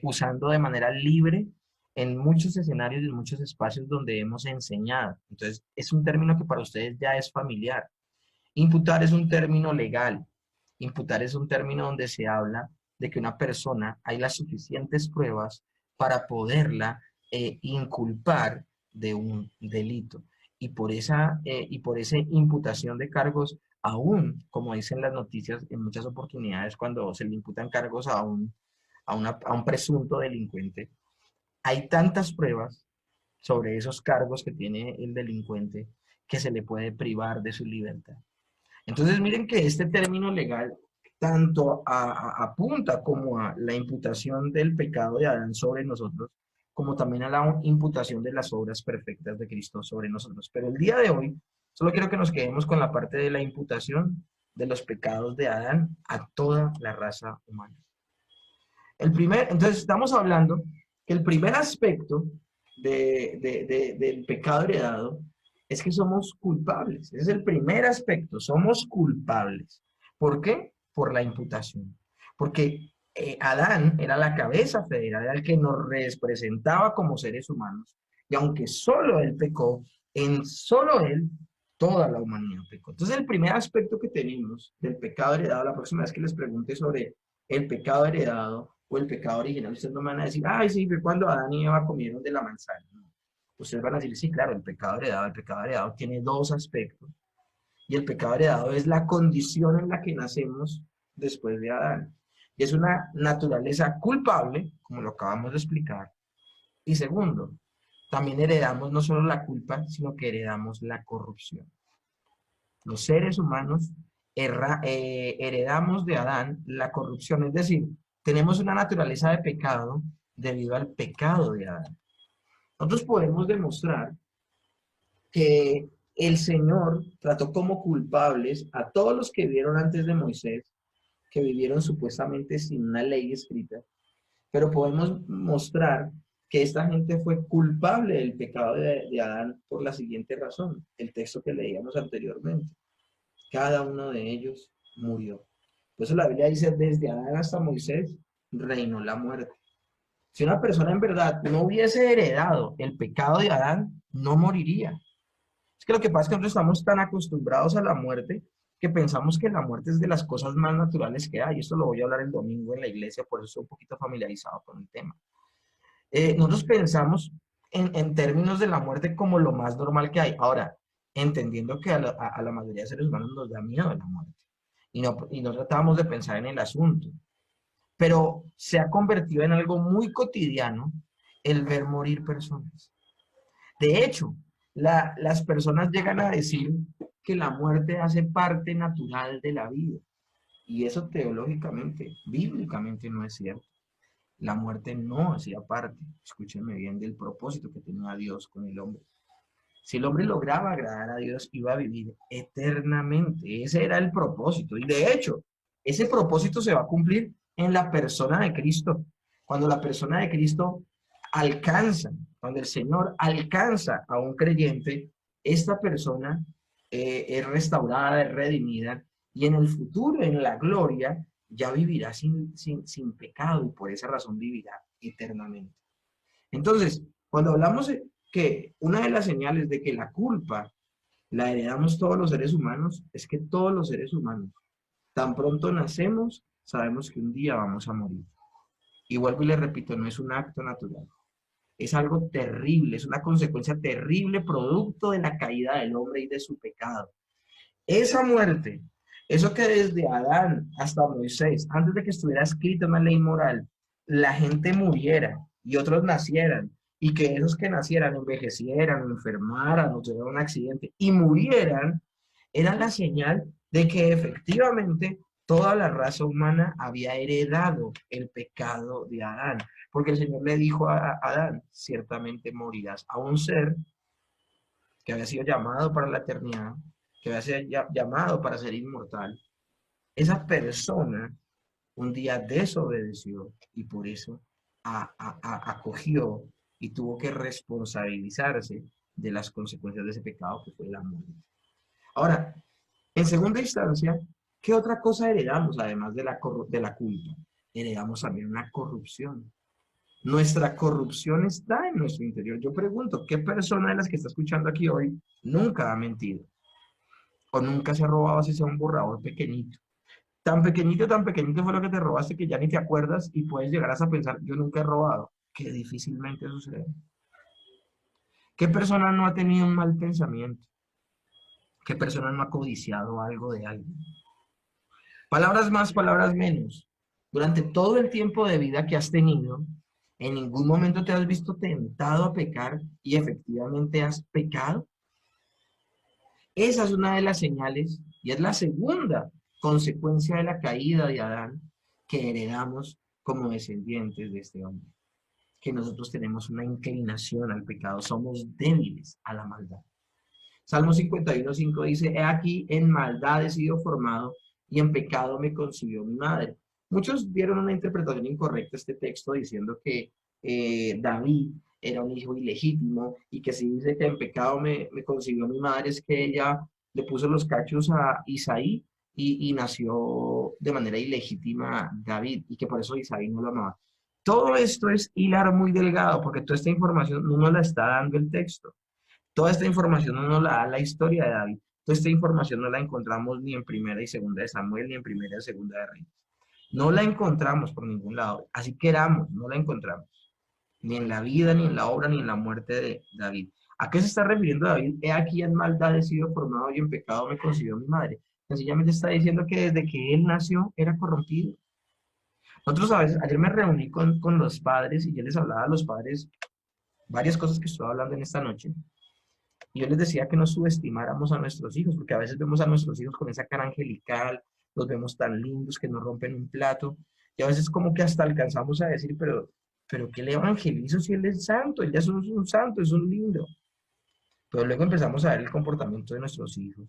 usando de manera libre en muchos escenarios y en muchos espacios donde hemos enseñado. Entonces, es un término que para ustedes ya es familiar. Imputar es un término legal. Imputar es un término donde se habla de que una persona, hay las suficientes pruebas para poderla inculpar de un delito. Y por esa imputación de cargos, aún, como dicen las noticias, en muchas oportunidades, cuando se le imputan cargos a un presunto delincuente, hay tantas pruebas sobre esos cargos que tiene el delincuente que se le puede privar de su libertad. Entonces, miren que este término legal tanto apunta como a la imputación del pecado de Adán sobre nosotros, como también a la imputación de las obras perfectas de Cristo sobre nosotros. Pero el día de hoy, solo quiero que nos quedemos con la parte de la imputación de los pecados de Adán a toda la raza humana. Entonces, estamos hablando que el primer aspecto del pecado heredado es que somos culpables. Ese es el primer aspecto, somos culpables. ¿Por qué? Por la imputación. Porque Adán era la cabeza federal, era el que nos representaba como seres humanos. Y aunque solo él pecó, en solo él toda la humanidad pecó. Entonces el primer aspecto que tenemos del pecado heredado, la próxima vez que les pregunte sobre el pecado heredado o el pecado original, ustedes no me van a decir, ay, sí, fue cuando Adán y Eva comieron de la manzana. No. Ustedes van a decir, sí, claro, el pecado heredado tiene dos aspectos. Y el pecado heredado es la condición en la que nacemos después de Adán. Y es una naturaleza culpable, como lo acabamos de explicar. Y segundo, también heredamos no solo la culpa, sino que heredamos la corrupción. Los seres humanos heredamos de Adán la corrupción, es decir, tenemos una naturaleza de pecado debido al pecado de Adán. Nosotros podemos demostrar que el Señor trató como culpables a todos los que vivieron antes de Moisés, que vivieron supuestamente sin una ley escrita, pero podemos mostrar que esta gente fue culpable del pecado de Adán por la siguiente razón, el texto que leíamos anteriormente. Cada uno de ellos murió. Por eso la Biblia dice, desde Adán hasta Moisés reinó la muerte. Si una persona en verdad no hubiese heredado el pecado de Adán, no moriría. Es que lo que pasa es que nosotros estamos tan acostumbrados a la muerte que pensamos que la muerte es de las cosas más naturales que hay. Y esto lo voy a hablar el domingo en la iglesia, por eso estoy un poquito familiarizado con el tema. Nosotros pensamos en términos de la muerte como lo más normal que hay. Ahora, entendiendo que a la mayoría de seres humanos nos da miedo la muerte y no tratamos de pensar en el asunto. Pero se ha convertido en algo muy cotidiano el ver morir personas. De hecho, las personas llegan a decir que la muerte hace parte natural de la vida. Y eso teológicamente, bíblicamente no es cierto. La muerte no hacía parte, escúchenme bien, del propósito que tenía Dios con el hombre. Si el hombre lograba agradar a Dios, iba a vivir eternamente. Ese era el propósito. Y de hecho, ese propósito se va a cumplir en la persona de Cristo. Cuando la persona de Cristo alcanza, cuando el Señor alcanza a un creyente, esta persona es restaurada, es redimida, y en el futuro, en la gloria, ya vivirá sin pecado y por esa razón vivirá eternamente. Entonces, cuando hablamos de que una de las señales de que la culpa la heredamos todos los seres humanos es que todos los seres humanos, tan pronto nacemos, sabemos que un día vamos a morir. Y vuelvo y le repito, no es un acto natural. Es algo terrible, es una consecuencia terrible producto de la caída del hombre y de su pecado. Esa muerte, eso que desde Adán hasta Moisés, antes de que estuviera escrita una ley moral, la gente muriera y otros nacieran, y que esos que nacieran envejecieran, enfermaran, o tuvieran un accidente y murieran, era la señal de que efectivamente Toda la raza humana había heredado el pecado de Adán, porque el Señor le dijo a Adán, ciertamente morirás. A un ser que había sido llamado para la eternidad, que había sido llamado para ser inmortal, esa persona un día desobedeció y por eso acogió y tuvo que responsabilizarse de las consecuencias de ese pecado que fue la muerte. Ahora, en segunda instancia, ¿qué otra cosa heredamos además de la culpa? Heredamos también una corrupción. Nuestra corrupción está en nuestro interior. Yo pregunto, ¿qué persona de las que está escuchando aquí hoy nunca ha mentido? O nunca se ha robado si sea un borrador pequeñito. Tan pequeñito fue lo que te robaste que ya ni te acuerdas y puedes llegar a pensar, yo nunca he robado, que difícilmente sucede. ¿Qué persona no ha tenido un mal pensamiento? ¿Qué persona no ha codiciado algo de alguien? Palabras más, palabras menos. Durante todo el tiempo de vida que has tenido, ¿en ningún momento te has visto tentado a pecar y efectivamente has pecado? Esa es una de las señales y es la segunda consecuencia de la caída de Adán que heredamos como descendientes de este hombre. Que nosotros tenemos una inclinación al pecado, somos débiles a la maldad. Salmo 51:5 dice, he aquí en maldad he sido formado y en pecado me concibió mi madre. Muchos dieron una interpretación incorrecta a este texto diciendo que David era un hijo ilegítimo y que si dice que en pecado me concibió mi madre es que ella le puso los cachos a Isaí y nació de manera ilegítima David y que por eso Isaí no lo amaba. Todo esto es hilar muy delgado porque toda esta información no nos la está dando el texto. Toda esta información no nos la da la historia de David. Toda esta información no la encontramos ni en primera y segunda de Samuel, ni en primera y segunda de Reyes. No la encontramos por ningún lado. Así queramos, no la encontramos. Ni en la vida, ni en la obra, ni en la muerte de David. ¿A qué se está refiriendo David? He aquí en maldad he sido formado y en pecado me concibió mi madre. Sencillamente está diciendo que desde que él nació era corrompido. Nosotros a veces, ayer me reuní con los padres y yo les hablaba a los padres varias cosas que estoy hablando en esta noche. Y yo les decía que no subestimáramos a nuestros hijos, porque a veces vemos a nuestros hijos con esa cara angelical, los vemos tan lindos que nos rompen un plato, y a veces como que hasta alcanzamos a decir, pero ¿qué le evangelizo si él es santo? Él ya es un santo, es un lindo. Pero luego empezamos a ver el comportamiento de nuestros hijos,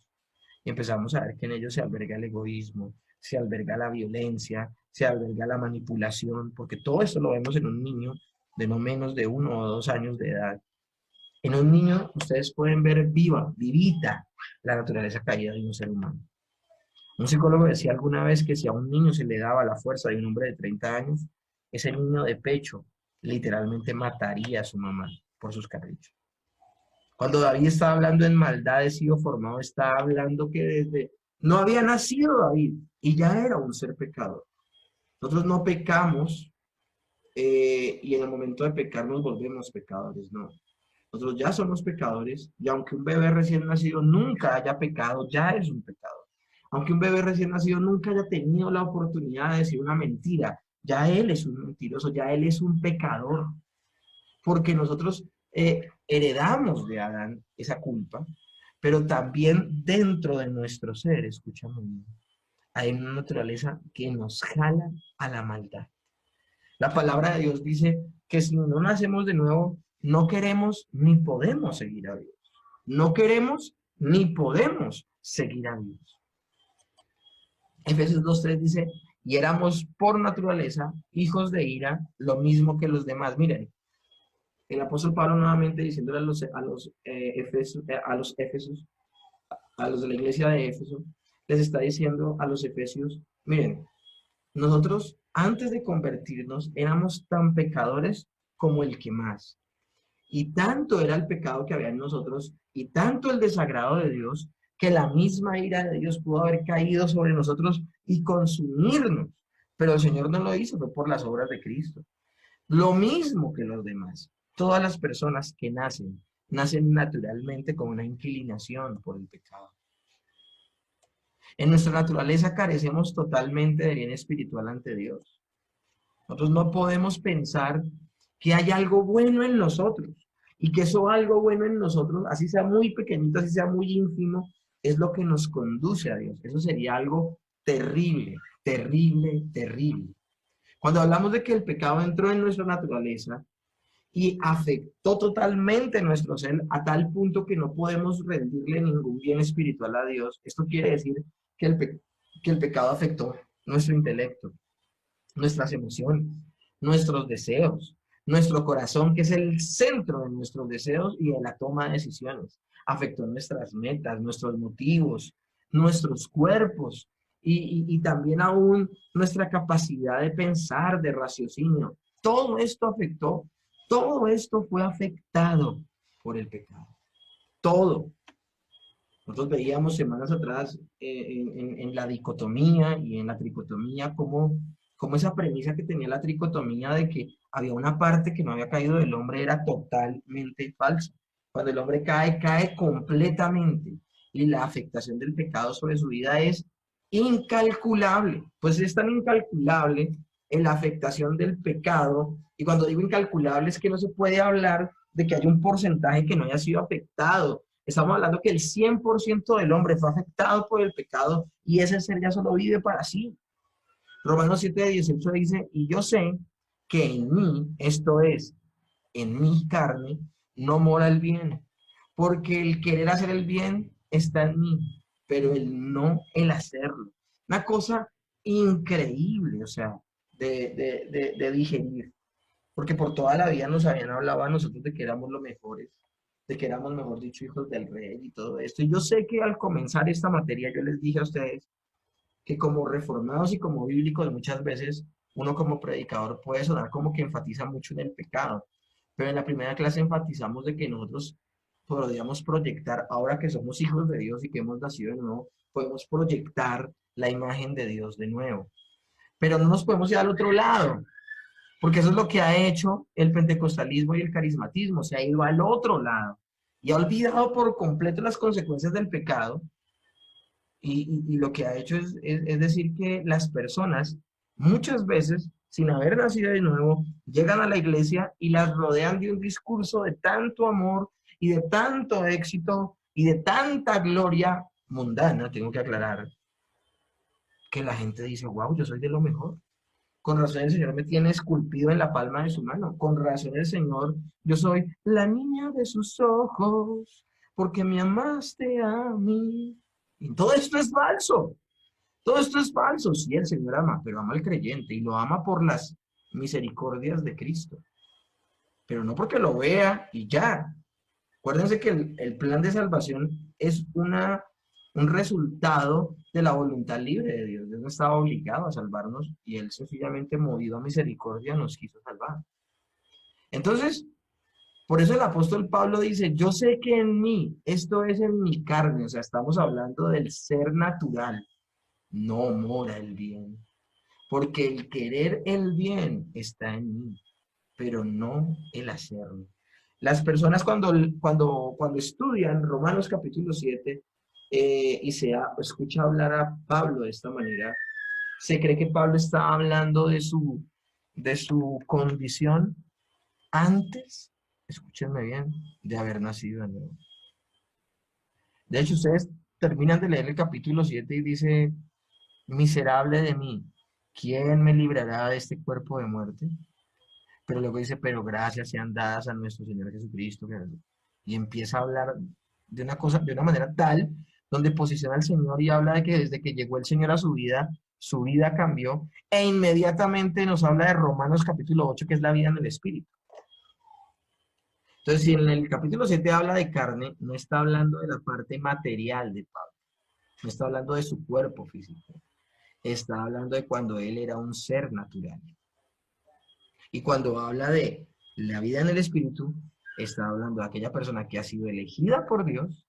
y empezamos a ver que en ellos se alberga el egoísmo, se alberga la violencia, se alberga la manipulación, porque todo esto lo vemos en un niño de no menos de 1 o 2 años de edad. En un niño ustedes pueden ver vivita, la naturaleza caída de un ser humano. Un psicólogo decía alguna vez que si a un niño se le daba la fuerza de un hombre de 30 años, ese niño de pecho literalmente mataría a su mamá por sus caprichos. Cuando David estaba hablando en maldad de sido formado, estaba hablando que desde no había nacido David y ya era un ser pecador. Nosotros no pecamos y en el momento de pecar nos volvemos pecadores, no. Nosotros ya somos pecadores y aunque un bebé recién nacido nunca haya pecado, ya es un pecador. Aunque un bebé recién nacido nunca haya tenido la oportunidad de decir una mentira, ya él es un mentiroso, ya él es un pecador. Porque nosotros heredamos de Adán esa culpa, pero también dentro de nuestro ser, escúchame bien, hay una naturaleza que nos jala a la maldad. La palabra de Dios dice que si no nacemos de nuevo, no queremos ni podemos seguir a Dios. No queremos ni podemos seguir a Dios. Efesios 2:3 dice, y éramos por naturaleza hijos de ira, lo mismo que los demás. Miren, el apóstol Pablo nuevamente diciéndole Éfesos, a los de la iglesia de Éfeso, les está diciendo a los efesios, miren, nosotros antes de convertirnos éramos tan pecadores como el que más. Y tanto era el pecado que había en nosotros y tanto el desagrado de Dios que la misma ira de Dios pudo haber caído sobre nosotros y consumirnos. Pero el Señor no lo hizo, fue por las obras de Cristo. Lo mismo que los demás. Todas las personas que nacen naturalmente con una inclinación por el pecado. En nuestra naturaleza carecemos totalmente de bien espiritual ante Dios. Nosotros no podemos pensar que hay algo bueno en nosotros y que eso algo bueno en nosotros, así sea muy pequeñito, así sea muy ínfimo, es lo que nos conduce a Dios. Eso sería algo terrible. terrible, terrible. Cuando hablamos de que el pecado entró en nuestra naturaleza y afectó totalmente nuestro ser a tal punto que no podemos rendirle ningún bien espiritual a Dios, esto quiere decir que que el pecado afectó nuestro intelecto, nuestras emociones, nuestros deseos, nuestro corazón, que es el centro de nuestros deseos y de la toma de decisiones. Afectó nuestras metas, nuestros motivos, nuestros cuerpos y también aún nuestra capacidad de pensar, de raciocinio. Todo esto afectó, todo esto fue afectado por el pecado. Todo. Nosotros veíamos semanas atrás en la dicotomía y en la tricotomía como esa premisa que tenía la tricotomía de que había una parte que no había caído del hombre era totalmente falsa. Cuando el hombre cae, cae completamente. Y la afectación del pecado sobre su vida es incalculable. Pues es tan incalculable en la afectación del pecado. Y cuando digo incalculable es que no se puede hablar de que hay un porcentaje que no haya sido afectado. Estamos hablando que el 100% del hombre fue afectado por el pecado y ese ser ya solo vive para sí. Romanos 7:18 dice, y yo sé que en mí, esto es, en mi carne, no mora el bien, porque el querer hacer el bien está en mí, pero el hacerlo. Una cosa increíble, o sea, de digerir, porque por toda la vida nos habían hablado a nosotros de que éramos los mejores, de que éramos, mejor dicho, hijos del rey y todo esto. Y yo sé que al comenzar esta materia yo les dije a ustedes que como reformados y como bíblicos muchas veces uno como predicador puede sonar como que enfatiza mucho en el pecado, pero en la primera clase enfatizamos de que nosotros podríamos proyectar, ahora que somos hijos de Dios y que hemos nacido de nuevo, podemos proyectar la imagen de Dios de nuevo. Pero no nos podemos ir al otro lado, porque eso es lo que ha hecho el pentecostalismo y el carismatismo, se ha ido al otro lado y ha olvidado por completo las consecuencias del pecado y lo que ha hecho es decir que las personas muchas veces, sin haber nacido de nuevo, llegan a la iglesia y las rodean de un discurso de tanto amor y de tanto éxito y de tanta gloria mundana, tengo que aclarar, que la gente dice, wow, yo soy de lo mejor. Con razón el Señor me tiene esculpido en la palma de su mano. Con razón el Señor, yo soy la niña de sus ojos, porque me amaste a mí. Y todo esto es falso. Todo esto es falso. Sí, el Señor ama, pero ama al creyente y lo ama por las misericordias de Cristo. Pero no porque lo vea y ya. Acuérdense que el plan de salvación es un resultado de la voluntad libre de Dios. Dios no estaba obligado a salvarnos y Él sencillamente, movido a misericordia, nos quiso salvar. Entonces, por eso el apóstol Pablo dice, yo sé que en mí, esto es en mi carne, o sea, estamos hablando del ser natural, no mora el bien, porque el querer el bien está en mí, pero no el hacerlo. Las personas cuando estudian Romanos capítulo 7 y escucha hablar a Pablo de esta manera, se cree que Pablo está hablando de su condición antes, escúchenme bien, de haber nacido de nuevo. De hecho, ustedes terminan de leer el capítulo 7 y dice, miserable de mí, ¿quién me librará de este cuerpo de muerte? Pero luego dice, pero gracias sean dadas a nuestro Señor Jesucristo. Y empieza a hablar de una cosa, de una manera tal, donde posiciona al Señor y habla de que desde que llegó el Señor a su vida cambió, e inmediatamente nos habla de Romanos capítulo 8, que es la vida en el Espíritu. Entonces, si en el capítulo 7 habla de carne, no está hablando de la parte material de Pablo, no está hablando de su cuerpo físico, está hablando de cuando él era un ser natural. Y cuando habla de la vida en el Espíritu, está hablando de aquella persona que ha sido elegida por Dios,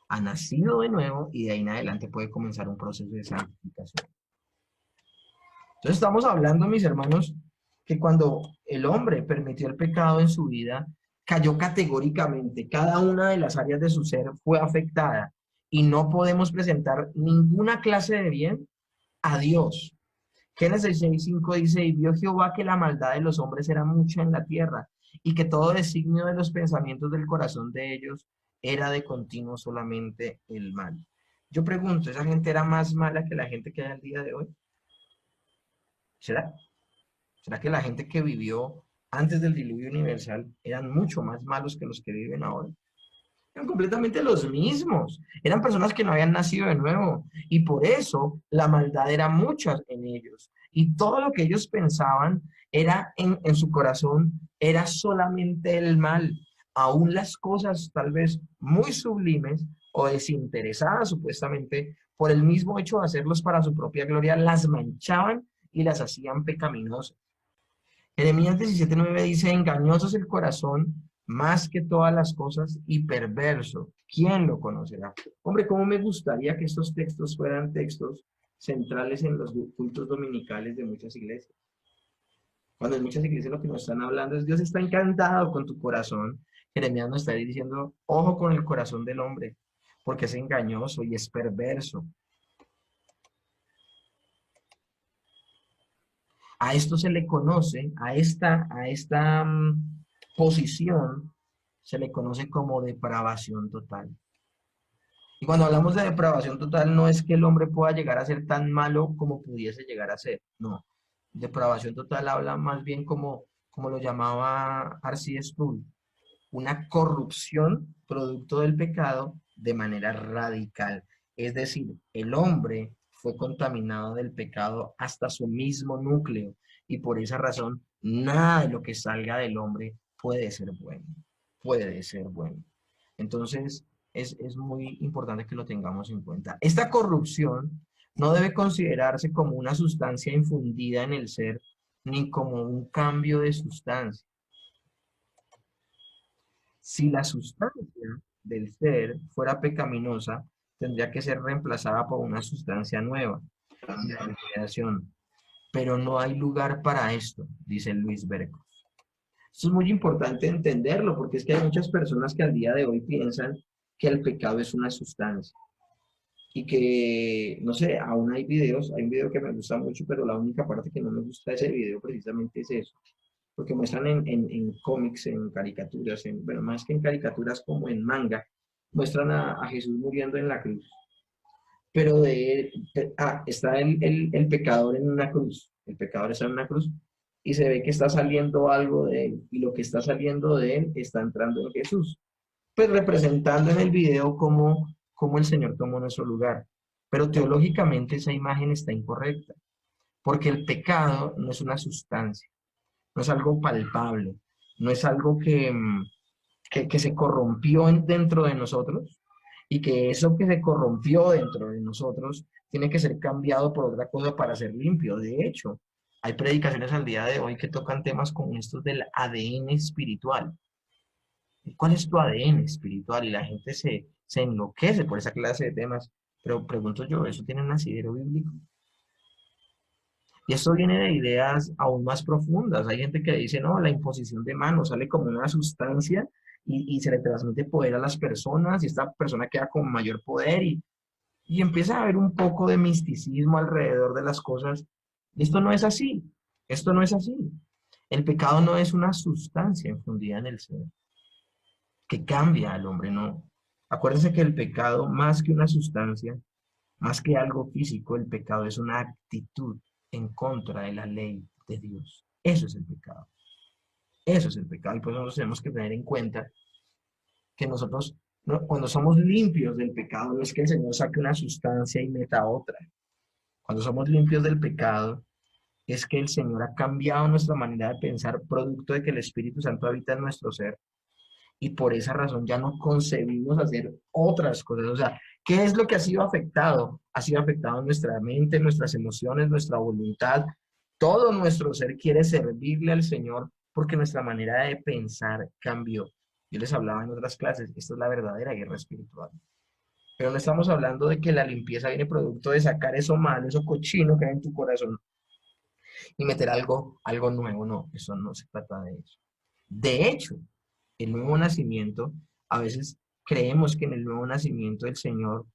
ha nacido de nuevo y de ahí en adelante puede comenzar un proceso de santificación. Entonces estamos hablando, mis hermanos, que cuando el hombre permitió el pecado en su vida, cayó categóricamente. Cada una de las áreas de su ser fue afectada y no podemos presentar ninguna clase de bien a Dios. Génesis 6:5 dice, y vio Jehová que la maldad de los hombres era mucha en la tierra, y que todo designio de los pensamientos del corazón de ellos era de continuo solamente el mal. Yo pregunto, ¿esa gente era más mala que la gente que hay al día de hoy? ¿Será? ¿Será que la gente que vivió antes del diluvio universal eran mucho más malos que los que viven ahora? Eran completamente los mismos. Eran personas que no habían nacido de nuevo. Y por eso la maldad era mucha en ellos. Y todo lo que ellos pensaban era en su corazón, era solamente el mal. Aún las cosas tal vez muy sublimes o desinteresadas supuestamente, por el mismo hecho de hacerlos para su propia gloria, las manchaban y las hacían pecaminosas. Jeremías 17:9 dice, engañoso es el corazón más que todas las cosas y perverso. ¿Quién lo conocerá? Hombre, cómo me gustaría que estos textos fueran textos centrales en los cultos dominicales de muchas iglesias. Cuando en muchas iglesias lo que nos están hablando es Dios está encantado con tu corazón. Jeremías nos está diciendo, ojo con el corazón del hombre, porque es engañoso y es perverso. A esto se le conoce, a esta posición, se le conoce como depravación total. Y cuando hablamos de depravación total, no es que el hombre pueda llegar a ser tan malo como pudiese llegar a ser, no. Depravación total habla más bien como lo llamaba R.C. Sproul, una corrupción producto del pecado de manera radical. Es decir, el hombre fue contaminado del pecado hasta su mismo núcleo y por esa razón nada de lo que salga del hombre puede ser bueno, puede ser bueno. Entonces es muy importante que lo tengamos en cuenta. Esta corrupción no debe considerarse como una sustancia infundida en el ser ni como un cambio de sustancia. Si la sustancia del ser fuera pecaminosa, tendría que ser reemplazada por una sustancia nueva, de creación. Pero no hay lugar para esto, dice Luis Berco. Esto es muy importante entenderlo, porque es que hay muchas personas que al día de hoy piensan que el pecado es una sustancia. Y que, no sé, aún hay videos, hay un video que me gusta mucho, pero la única parte que no me gusta de ese video precisamente es eso, porque muestran en cómics, en caricaturas, bueno, más que en caricaturas como en manga, muestran a Jesús muriendo en la cruz. Pero está el pecador en una cruz, el pecador está en una cruz y se ve que está saliendo algo de él y lo que está saliendo de él está entrando en Jesús, pues representando en el video cómo el Señor tomó nuestro lugar. Pero teológicamente esa imagen está incorrecta, porque el pecado no es una sustancia, no es algo palpable, no es algo que se corrompió dentro de nosotros y que eso que se corrompió dentro de nosotros tiene que ser cambiado por otra cosa para ser limpio. De hecho, hay predicaciones al día de hoy que tocan temas como estos del ADN espiritual. ¿Cuál es tu ADN espiritual? Y la gente se enloquece por esa clase de temas. Pero pregunto yo, ¿eso tiene un asidero bíblico? Y esto viene de ideas aún más profundas. Hay gente que dice, no, la imposición de manos sale como una sustancia y se le transmite poder a las personas y esta persona queda con mayor poder y empieza a haber un poco de misticismo alrededor de las cosas. Y esto no es así. Esto no es así. El pecado no es una sustancia infundida en el ser que cambia al hombre, no. Acuérdense que el pecado, más que una sustancia, más que algo físico, el pecado es una actitud en contra de la ley de Dios. Eso es el pecado. Eso es el pecado. Y pues nosotros tenemos que tener en cuenta que nosotros, cuando somos limpios del pecado, no es que el Señor saque una sustancia y meta otra. Cuando somos limpios del pecado, es que el Señor ha cambiado nuestra manera de pensar, producto de que el Espíritu Santo habita en nuestro ser. Y por esa razón ya no concebimos hacer otras cosas. O sea, ¿qué es lo que ha sido afectado? Ha sido afectado nuestra mente, nuestras emociones, nuestra voluntad. Todo nuestro ser quiere servirle al Señor porque nuestra manera de pensar cambió. Yo les hablaba en otras clases, esta es la verdadera guerra espiritual. Pero no estamos hablando de que la limpieza viene producto de sacar eso malo, eso cochino que hay en tu corazón y meter algo nuevo. No, eso no se trata de eso. De hecho, el nuevo nacimiento, a veces creemos que en el nuevo nacimiento el Señor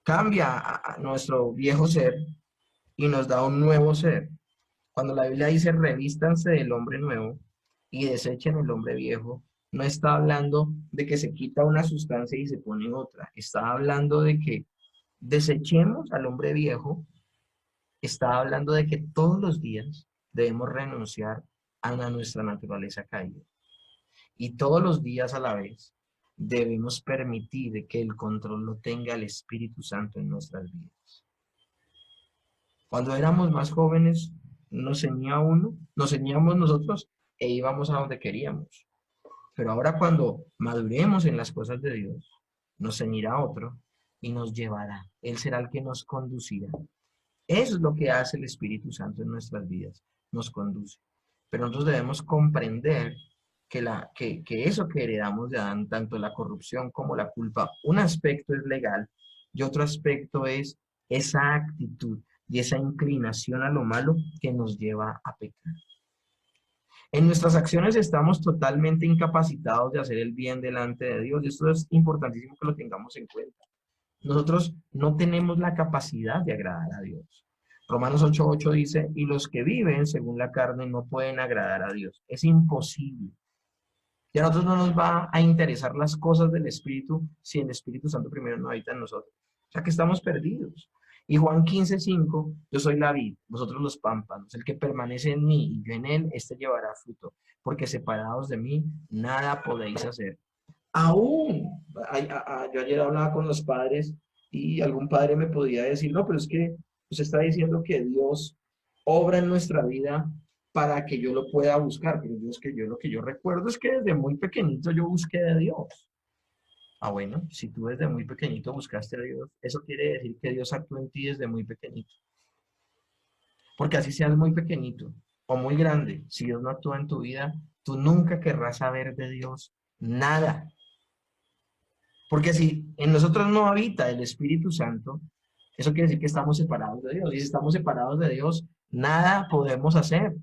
cambia a nuestro viejo ser y nos da un nuevo ser. Cuando la Biblia dice revístanse del hombre nuevo y desechen el hombre viejo, no está hablando de que se quita una sustancia y se pone otra. Está hablando de que desechemos al hombre viejo está hablando de que todos los días debemos renunciar a nuestra naturaleza caída. Y todos los días a la vez debemos permitir que el control lo tenga el Espíritu Santo en nuestras vidas. Cuando éramos más jóvenes, nos ceñía uno, nos ceñíamos nosotros e íbamos a donde queríamos. Pero ahora cuando maduremos en las cosas de Dios, nos ceñirá otro y nos llevará. Él será el que nos conducirá. Eso es lo que hace el Espíritu Santo en nuestras vidas, nos conduce. Pero nosotros debemos comprender que eso que heredamos de Adán, tanto la corrupción como la culpa, un aspecto es legal y otro aspecto es esa actitud y esa inclinación a lo malo que nos lleva a pecar. En nuestras acciones estamos totalmente incapacitados de hacer el bien delante de Dios y esto es importantísimo que lo tengamos en cuenta. Nosotros no tenemos la capacidad de agradar a Dios. Romanos 8:8 dice, y los que viven según la carne no pueden agradar a Dios. Es imposible. Y a nosotros no nos va a interesar las cosas del Espíritu si el Espíritu Santo primero no habita en nosotros. O sea que estamos perdidos. Y Juan 15:5, yo soy la vid, vosotros los pámpanos, el que permanece en mí y yo en él, este llevará fruto, porque separados de mí, nada podéis hacer. Aún, yo ayer hablaba con los padres y algún padre me podía decir, no, pero es que usted está diciendo que Dios obra en nuestra vida para que yo lo pueda buscar, pero es que yo lo que yo recuerdo es que desde muy pequeñito yo busqué de Dios. Ah, bueno, si tú desde muy pequeñito buscaste a Dios, eso quiere decir que Dios actuó en ti desde muy pequeñito. Porque así seas muy pequeñito o muy grande, si Dios no actúa en tu vida, tú nunca querrás saber de Dios nada. Porque si en nosotros no habita el Espíritu Santo, eso quiere decir que estamos separados de Dios. Y si estamos separados de Dios, nada podemos hacer.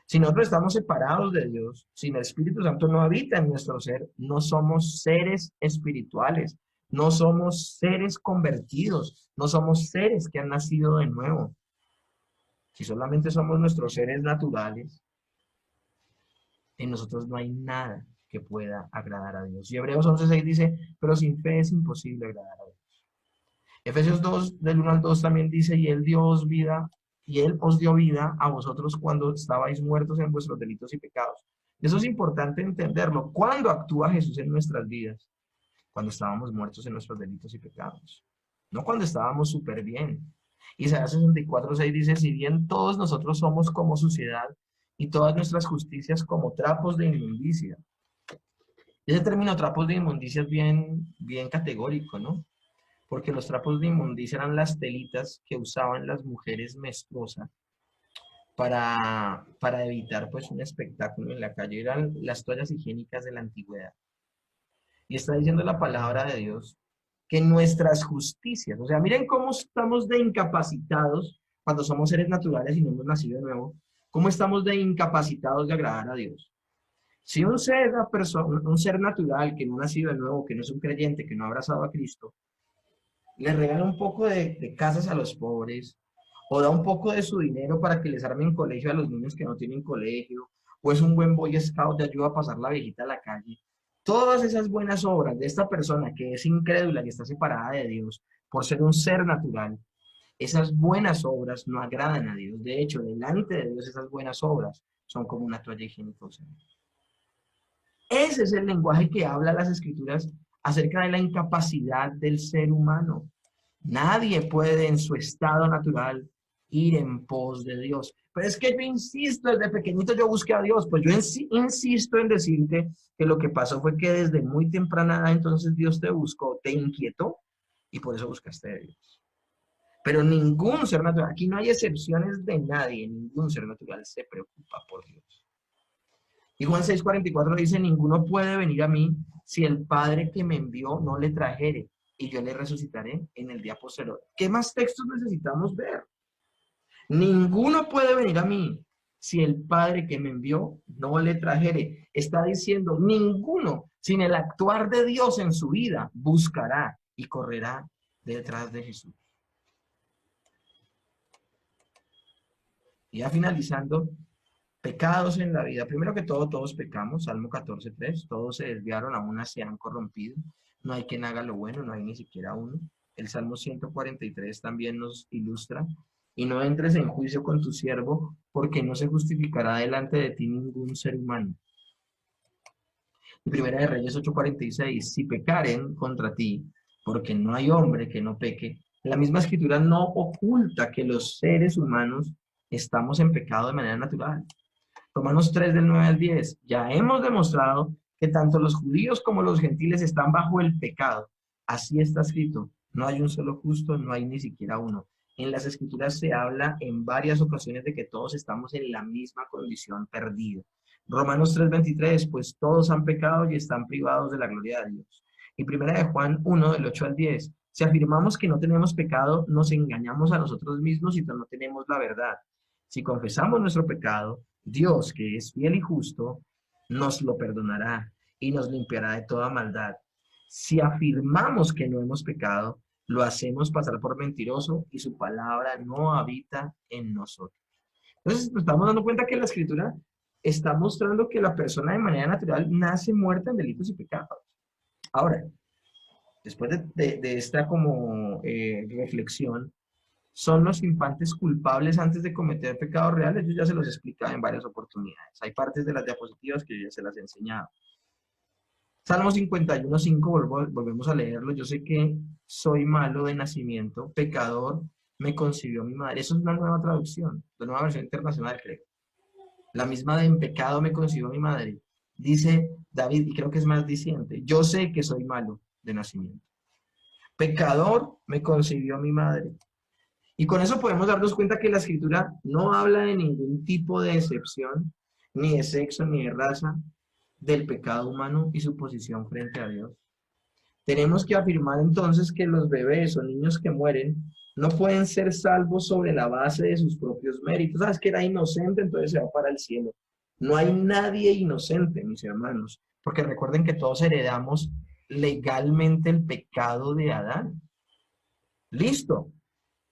Si nosotros estamos separados de Dios, si el Espíritu Santo no habita en nuestro ser, no somos seres espirituales, no somos seres convertidos, no somos seres que han nacido de nuevo. Si solamente somos nuestros seres naturales, en nosotros no hay nada que pueda agradar a Dios. Y Hebreos 11:6 dice, pero sin fe es imposible agradar a Dios. Efesios 2, del 1 al 2 también dice, y Él os dio vida a vosotros cuando estabais muertos en vuestros delitos y pecados. Eso es importante entenderlo. ¿Cuándo actúa Jesús en nuestras vidas? Cuando estábamos muertos en nuestros delitos y pecados. No cuando estábamos súper bien. Isaías 64:6 dice, si bien todos nosotros somos como suciedad y todas nuestras justicias como trapos de inmundicia. Ese término trapos de inmundicia es bien categórico, ¿no? Porque los trapos de inmundicia eran las telitas que usaban las mujeres menstruosas para evitar pues un espectáculo en la calle, eran las toallas higiénicas de la antigüedad. Y está diciendo la palabra de Dios que nuestras justicias, o sea, miren cómo estamos de incapacitados cuando somos seres naturales y no hemos nacido de nuevo, cómo estamos de incapacitados de agradar a Dios. Si un ser natural que no ha nacido de nuevo, que no es un creyente, que no ha abrazado a Cristo, le regala un poco de casas a los pobres, o da un poco de su dinero para que les armen colegio a los niños que no tienen colegio, o es un buen boy scout de ayuda a pasar la viejita a la calle. Todas esas buenas obras de esta persona que es incrédula y está separada de Dios por ser un ser natural, esas buenas obras no agradan a Dios. De hecho, delante de Dios esas buenas obras son como una toalla higiénica. Ese es el lenguaje que habla las escrituras acerca de la incapacidad del ser humano. Nadie puede en su estado natural ir en pos de Dios. Pero es que yo insisto, desde pequeñito yo busqué a Dios, pues yo insisto en decirte que lo que pasó fue que desde muy temprana edad entonces Dios te buscó, te inquietó y por eso buscaste a Dios. Pero ningún ser natural, aquí no hay excepciones de nadie, ningún ser natural se preocupa por Dios. Y Juan 6:44 dice, ninguno puede venir a mí si el Padre que me envió no le trajere, y yo le resucitaré en el día posterior. ¿Qué más textos necesitamos ver? Ninguno puede venir a mí si el Padre que me envió no le trajere. Está diciendo, ninguno, sin el actuar de Dios en su vida, buscará y correrá detrás de Jesús. Y ya finalizando, pecados en la vida. Primero que todo, todos pecamos. Salmo 14:3. Todos se desviaron, a una se han corrompido. No hay quien haga lo bueno, no hay ni siquiera uno. El Salmo 143 también nos ilustra y no entres en juicio con tu siervo, porque no se justificará delante de ti ningún ser humano. Y Primera de Reyes 8:46, si pecaren contra ti, porque no hay hombre que no peque, la misma escritura no oculta que los seres humanos estamos en pecado de manera natural. Romanos 3 del 9 al 10, ya hemos demostrado que tanto los judíos como los gentiles están bajo el pecado. Así está escrito, no hay un solo justo, no hay ni siquiera uno. En las escrituras se habla en varias ocasiones de que todos estamos en la misma condición perdida. Romanos 3:23, pues todos han pecado y están privados de la gloria de Dios. Y Primera de Juan 1 del 8 al 10, si afirmamos que no tenemos pecado, nos engañamos a nosotros mismos y no tenemos la verdad. Si confesamos nuestro pecado, Dios, que es fiel y justo, nos lo perdonará y nos limpiará de toda maldad. Si afirmamos que no hemos pecado, lo hacemos pasar por mentiroso y su palabra no habita en nosotros. Entonces, nos estamos dando cuenta que la escritura está mostrando que la persona de manera natural nace muerta en delitos y pecados. Ahora, después de esta como reflexión, ¿son los infantes culpables antes de cometer pecados reales? Yo ya se los explicaba en varias oportunidades. Hay partes de las diapositivas que yo ya se las he enseñado. Salmo 51:5, volvemos a leerlo. Yo sé que soy malo de nacimiento, pecador me concibió mi madre. Eso es una nueva traducción, la nueva versión internacional, creo. La misma de en pecado me concibió mi madre. Dice David, y creo que es más diciente, yo sé que soy malo de nacimiento. Pecador me concibió mi madre. Y con eso podemos darnos cuenta que la escritura no habla de ningún tipo de excepción, ni de sexo, ni de raza, del pecado humano y su posición frente a Dios. Tenemos que afirmar entonces que los bebés o niños que mueren no pueden ser salvos sobre la base de sus propios méritos. ¿Sabes que era inocente? Entonces se va para el cielo. No hay nadie inocente, mis hermanos, porque recuerden que todos heredamos legalmente el pecado de Adán. Listo.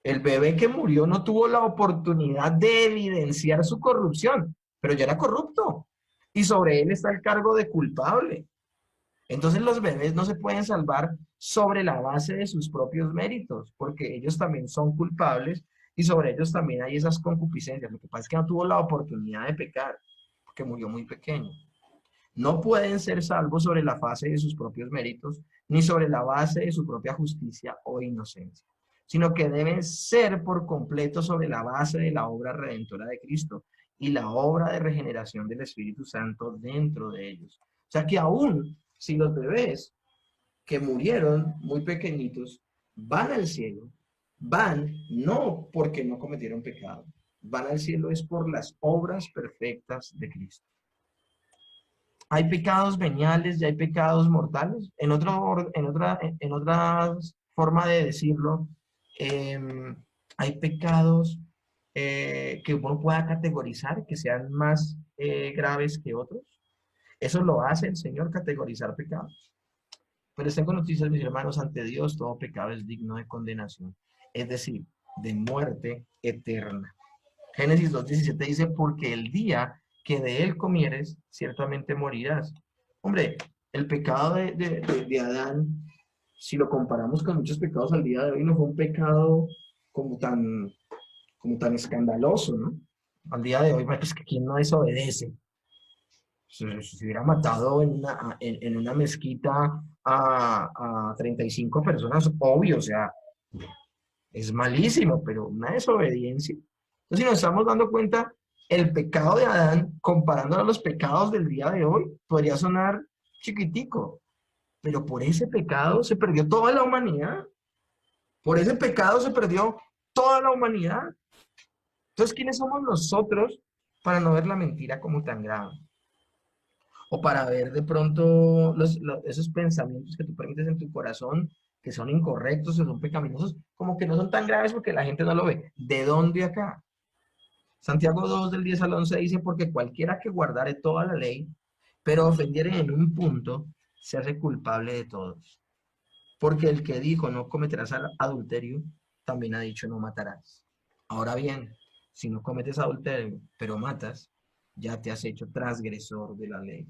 El bebé que murió no tuvo la oportunidad de evidenciar su corrupción, pero ya era corrupto y sobre él está el cargo de culpable. Entonces los bebés no se pueden salvar sobre la base de sus propios méritos, porque ellos también son culpables y sobre ellos también hay esas concupiscencias. Lo que pasa es que no tuvo la oportunidad de pecar, porque murió muy pequeño. No pueden ser salvos sobre la base de sus propios méritos, ni sobre la base de su propia justicia o inocencia, sino que deben ser por completo sobre la base de la obra redentora de Cristo y la obra de regeneración del Espíritu Santo dentro de ellos. O sea que aún si los bebés que murieron muy pequeñitos van al cielo, van no porque no cometieron pecado, van al cielo es por las obras perfectas de Cristo. Hay pecados veniales y hay pecados mortales. En otra forma de decirlo, eh, hay pecados que uno pueda categorizar que sean más graves que otros. Eso lo hace el Señor, categorizar pecados. Pero tengo noticias, mis hermanos, ante Dios todo pecado es digno de condenación, es decir, de muerte eterna. Génesis 2:17 dice, porque el día que de él comieres, ciertamente morirás. Hombre, el pecado de Adán, si lo comparamos con muchos pecados al día de hoy, no fue un pecado como tan, como tan escandaloso, ¿no? Al día de hoy, pues que quien no desobedece. Se hubiera matado en una mezquita a 35 personas, obvio, o sea, es malísimo, pero una desobediencia. Entonces, si nos estamos dando cuenta, el pecado de Adán, comparándolo a los pecados del día de hoy, podría sonar chiquitico, pero por ese pecado se perdió toda la humanidad. Por ese pecado se perdió toda la humanidad. Entonces, ¿quiénes somos nosotros para no ver la mentira como tan grave? O para ver de pronto esos pensamientos que tú permites en tu corazón, que son incorrectos, que son pecaminosos, como que no son tan graves porque la gente no lo ve. ¿De dónde acá? Santiago 2 del 10 al 11 dice, porque cualquiera que guardare toda la ley, pero ofendiere en un punto, se hace culpable de todos. Porque el que dijo no cometerás adulterio, también ha dicho no matarás. Ahora bien, si no cometes adulterio, pero matas, ya te has hecho transgresor de la ley.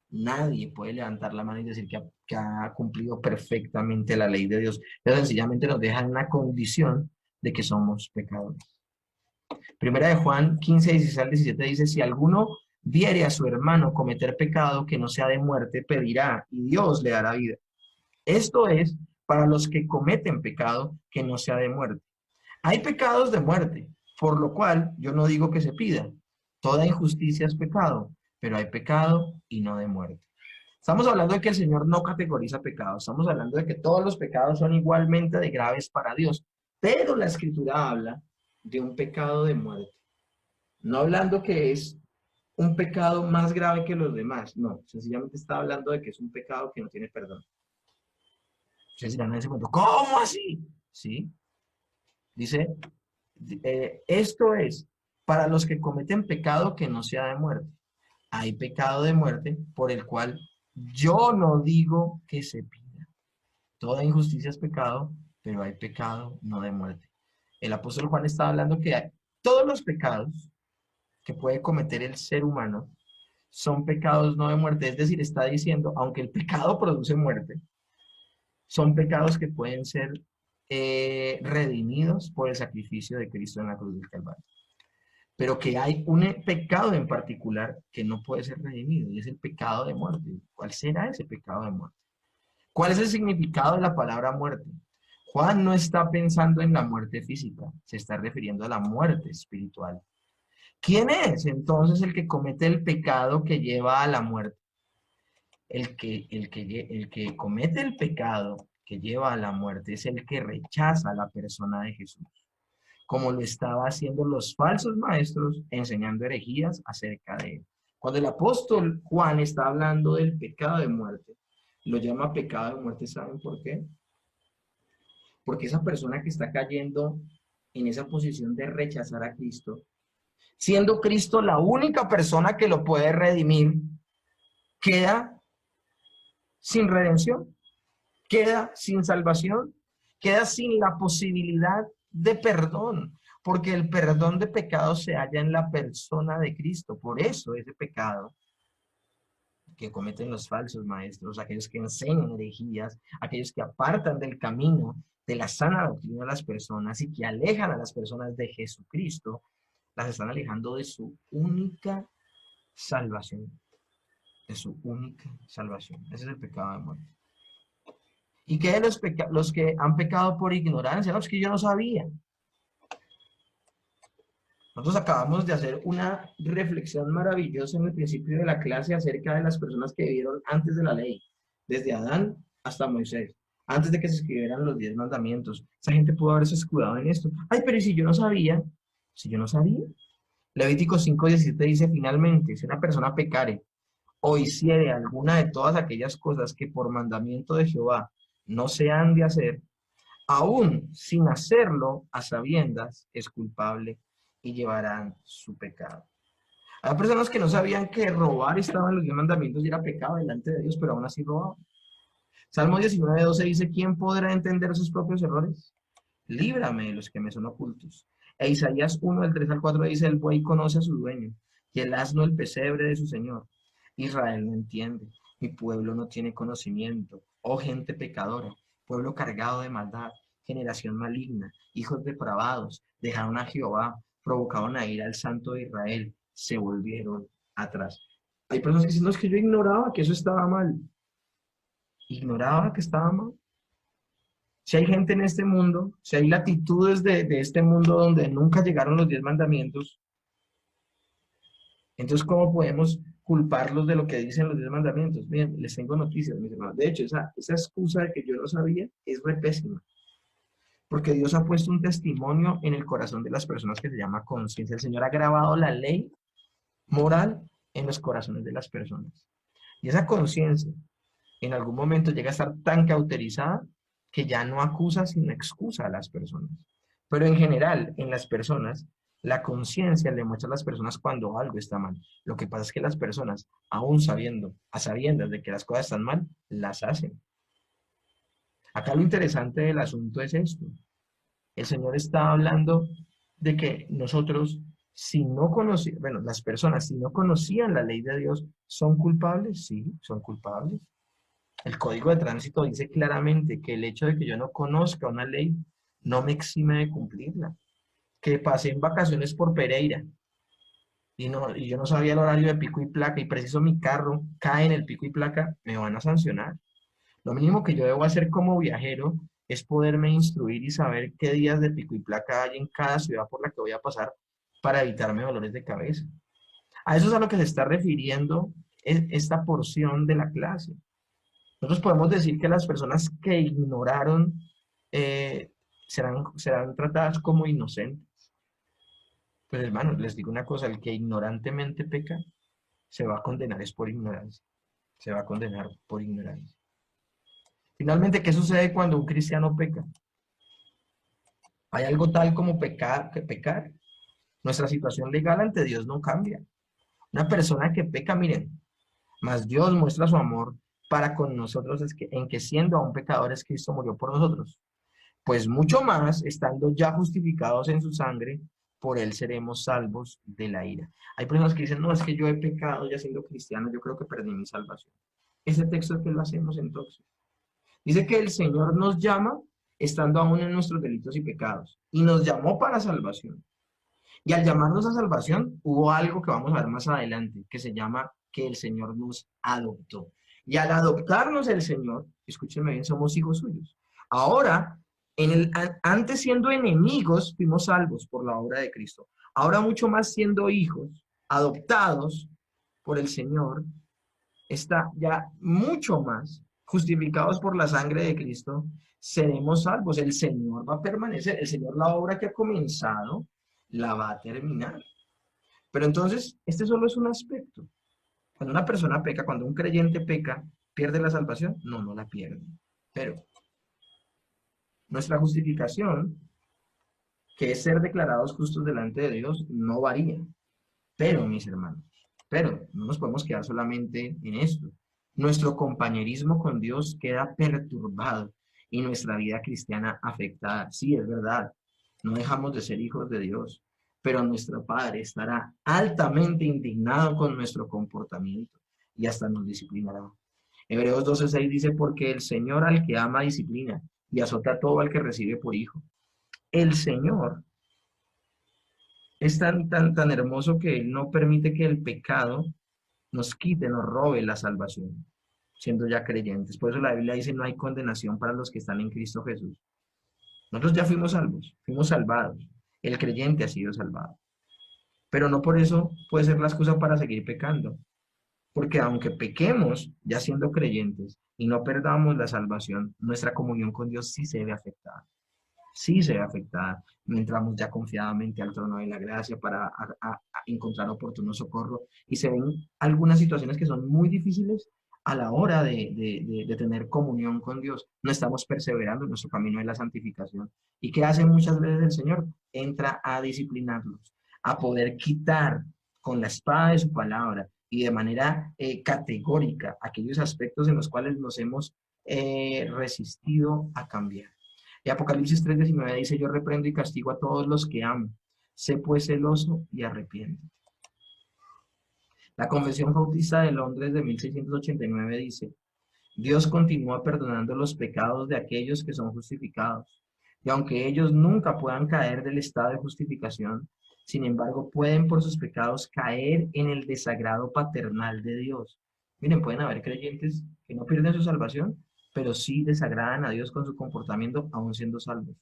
Nadie puede levantar la mano y decir que ha cumplido perfectamente la ley de Dios. Pero sencillamente nos deja en una condición de que somos pecadores. Primera de Juan 15, 16 al 17 dice, si alguno viere a su hermano cometer pecado que no sea de muerte, pedirá y Dios le dará vida. Esto es para los que cometen pecado que no sea de muerte. Hay pecados de muerte, por lo cual yo no digo que se pida. Toda injusticia es pecado, pero hay pecado y no de muerte. Estamos hablando de que el Señor no categoriza pecados, estamos hablando de que todos los pecados son igualmente de graves para Dios, pero la Escritura habla de un pecado de muerte, no hablando que es un pecado más grave que los demás, no, sencillamente está hablando de que es un pecado que no tiene perdón. Ustedes dirán en ese momento, ¿cómo así? Sí, dice, esto es para los que cometen pecado que no sea de muerte. Hay pecado de muerte por el cual yo no digo que se pida. Toda injusticia es pecado, pero hay pecado no de muerte. El apóstol Juan está hablando que todos los pecados que puede cometer el ser humano son pecados no de muerte. Es decir, está diciendo, aunque el pecado produce muerte, son pecados que pueden ser redimidos por el sacrificio de Cristo en la cruz del Calvario. Pero que hay un pecado en particular que no puede ser redimido, y es el pecado de muerte. ¿Cuál será ese pecado de muerte? ¿Cuál es el significado de la palabra muerte? Juan no está pensando en la muerte física, se está refiriendo a la muerte espiritual. ¿Quién es entonces el que comete el pecado que lleva a la muerte? El que comete el pecado que lleva a la muerte es el que rechaza a la persona de Jesús, como lo estaba haciendo los falsos maestros enseñando herejías acerca de él. Cuando el apóstol Juan está hablando del pecado de muerte, lo llama pecado de muerte, ¿saben por qué? Porque esa persona que está cayendo en esa posición de rechazar a Cristo, siendo Cristo la única persona que lo puede redimir, queda sin redención, queda sin salvación, queda sin la posibilidad de perdón, porque el perdón de pecados se halla en la persona de Cristo. Por eso ese pecado que cometen los falsos maestros, aquellos que enseñan herejías, aquellos que apartan del camino de la sana doctrina de las personas y que alejan a las personas de Jesucristo, las están alejando de su única salvación, de su única salvación. Ese es el pecado de muerte. ¿Y qué de los que han pecado por ignorancia? No, es que yo no sabía. Nosotros acabamos de hacer una reflexión maravillosa en el principio de la clase acerca de las personas que vivieron antes de la ley, desde Adán hasta Moisés, antes de que se escribieran los 10 mandamientos. Esa gente pudo haberse escudado en esto. Ay, pero ¿y si yo no sabía? Si yo no sabía. Levítico 5:17 dice, finalmente, si una persona pecare o hiciere alguna de todas aquellas cosas que por mandamiento de Jehová no se han de hacer, aún sin hacerlo a sabiendas, es culpable y llevarán su pecado. Hay personas que no sabían que robar estaba en los 10 mandamientos y era pecado delante de Dios, pero aún así robaban. Salmo 19:12 dice, ¿quién podrá entender sus propios errores? Líbrame de los que me son ocultos. E Isaías 1:3 al 4 dice, el buey conoce a su dueño, y el asno el pesebre de su señor. Israel no entiende, mi pueblo no tiene conocimiento. Oh gente pecadora, pueblo cargado de maldad, generación maligna, hijos depravados, dejaron a Jehová, provocaron a ir al santo de Israel, se volvieron atrás. Hay personas que dicen, no, es que yo ignoraba que eso estaba mal. Ignoraba que estaba mal. Si hay gente en este mundo, si hay latitudes de este mundo donde nunca llegaron los 10 mandamientos, entonces, ¿cómo podemos culparlos de lo que dicen los 10 mandamientos? Miren, les tengo noticias, mis hermanos. De hecho, esa excusa de que yo no sabía es re pésima, porque Dios ha puesto un testimonio en el corazón de las personas que se llama conciencia. El Señor ha grabado la ley moral en los corazones de las personas. Y esa conciencia en algún momento llega a estar tan cauterizada que ya no acusa sino excusa a las personas. Pero en general, en las personas, la conciencia le muestra a las personas cuando algo está mal. Lo que pasa es que las personas, aún sabiendo, a sabiendas de que las cosas están mal, las hacen. Acá lo interesante del asunto es esto. El Señor está hablando de que nosotros, si no conocían, bueno, las personas, si no conocían la ley de Dios, ¿son culpables? Sí, son culpables. El Código de Tránsito dice claramente que el hecho de que yo no conozca una ley no me exime de cumplirla. que pasé en vacaciones por Pereira y yo no sabía el horario de pico y placa y preciso mi carro cae en el pico y placa, me van a sancionar. Lo mínimo que yo debo hacer como viajero es poderme instruir y saber qué días de pico y placa hay en cada ciudad por la que voy a pasar para evitarme dolores de cabeza. A eso es a lo que se está refiriendo esta porción de la clase. Nosotros podemos decir que las personas que ignoraron eh, serán tratadas como inocentes. Pues hermanos, les digo una cosa, el que ignorantemente peca, se va a condenar es por ignorancia. Se va a condenar por ignorancia. Finalmente, ¿qué sucede cuando un cristiano peca? ¿Hay algo tal como pecar, que pecar? Nuestra situación legal ante Dios no cambia. Una persona que peca, miren, mas Dios muestra su amor para con nosotros en que siendo aún pecadores, Cristo murió por nosotros. Pues mucho más, estando ya justificados en su sangre, por él seremos salvos de la ira. Hay personas que dicen, no, es que yo he pecado ya siendo cristiano, yo creo que perdí mi salvación. Ese texto es que lo hacemos entonces. Dice que el Señor nos llama estando aún en nuestros delitos y pecados, y nos llamó para salvación. Y al llamarnos a salvación, hubo algo que vamos a ver más adelante, que se llama que el Señor nos adoptó. Y al adoptarnos el Señor, escúchenme bien, somos hijos suyos. Ahora, antes siendo enemigos, fuimos salvos por la obra de Cristo. Ahora mucho más siendo hijos, adoptados por el Señor, está ya mucho más justificados por la sangre de Cristo, seremos salvos. El Señor va a permanecer. El Señor, la obra que ha comenzado, la va a terminar. Pero entonces, este solo es un aspecto. Cuando una persona peca, cuando un creyente peca, ¿pierde la salvación? No, no la pierde. Pero nuestra justificación, que es ser declarados justos delante de Dios, no varía. Pero, mis hermanos, pero no nos podemos quedar solamente en esto. Nuestro compañerismo con Dios queda perturbado y nuestra vida cristiana afectada. Sí, es verdad, no dejamos de ser hijos de Dios, pero nuestro Padre estará altamente indignado con nuestro comportamiento y hasta nos disciplinará. Hebreos 12:6 dice, porque el Señor al que ama disciplina y azota a todo al que recibe por hijo. El Señor es tan hermoso que Él no permite que el pecado nos quite, nos robe la salvación, siendo ya creyentes. Por eso la Biblia dice, no hay condenación para los que están en Cristo Jesús. Nosotros ya fuimos salvos, fuimos salvados. El creyente ha sido salvado. Pero no por eso puede ser la excusa para seguir pecando. Porque aunque pequemos ya siendo creyentes y no perdamos la salvación, nuestra comunión con Dios sí se ve afectada. Sí se ve afectada. No entramos ya confiadamente al trono de la gracia para encontrar oportuno socorro. Y se ven algunas situaciones que son muy difíciles a la hora de tener comunión con Dios. No estamos perseverando en nuestro camino de la santificación. ¿Y qué hace muchas veces el Señor? Entra a disciplinarlos, a poder quitar con la espada de su palabra y de manera categórica aquellos aspectos en los cuales nos hemos resistido a cambiar. Y Apocalipsis 3:19 dice, yo reprendo y castigo a todos los que amo. Sé pues celoso y arrepiéntete. La Confesión Bautista de Londres de 1689 dice, Dios continúa perdonando los pecados de aquellos que son justificados. Y aunque ellos nunca puedan caer del estado de justificación, sin embargo pueden por sus pecados caer en el desagrado paternal de Dios. Miren, pueden haber creyentes que no pierden su salvación, pero sí desagradan a Dios con su comportamiento, aún siendo salvos.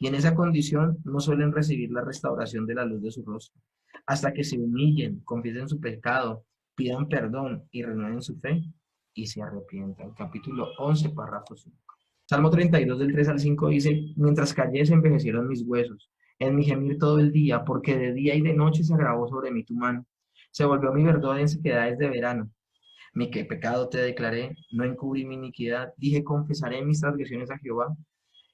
Y en esa condición no suelen recibir la restauración de la luz de su rostro, hasta que se humillen, confiesen su pecado, pidan perdón y renueven su fe y se arrepientan. Capítulo 11, párrafo 5. Salmo 32 del 3 al 5 dice, mientras callé se envejecieron mis huesos, en mi gemir todo el día, porque de día y de noche se agravó sobre mí tu mano. Se volvió mi verdor en sequedades de verano. Mi que pecado te declaré, no encubrí mi iniquidad, dije confesaré mis transgresiones a Jehová,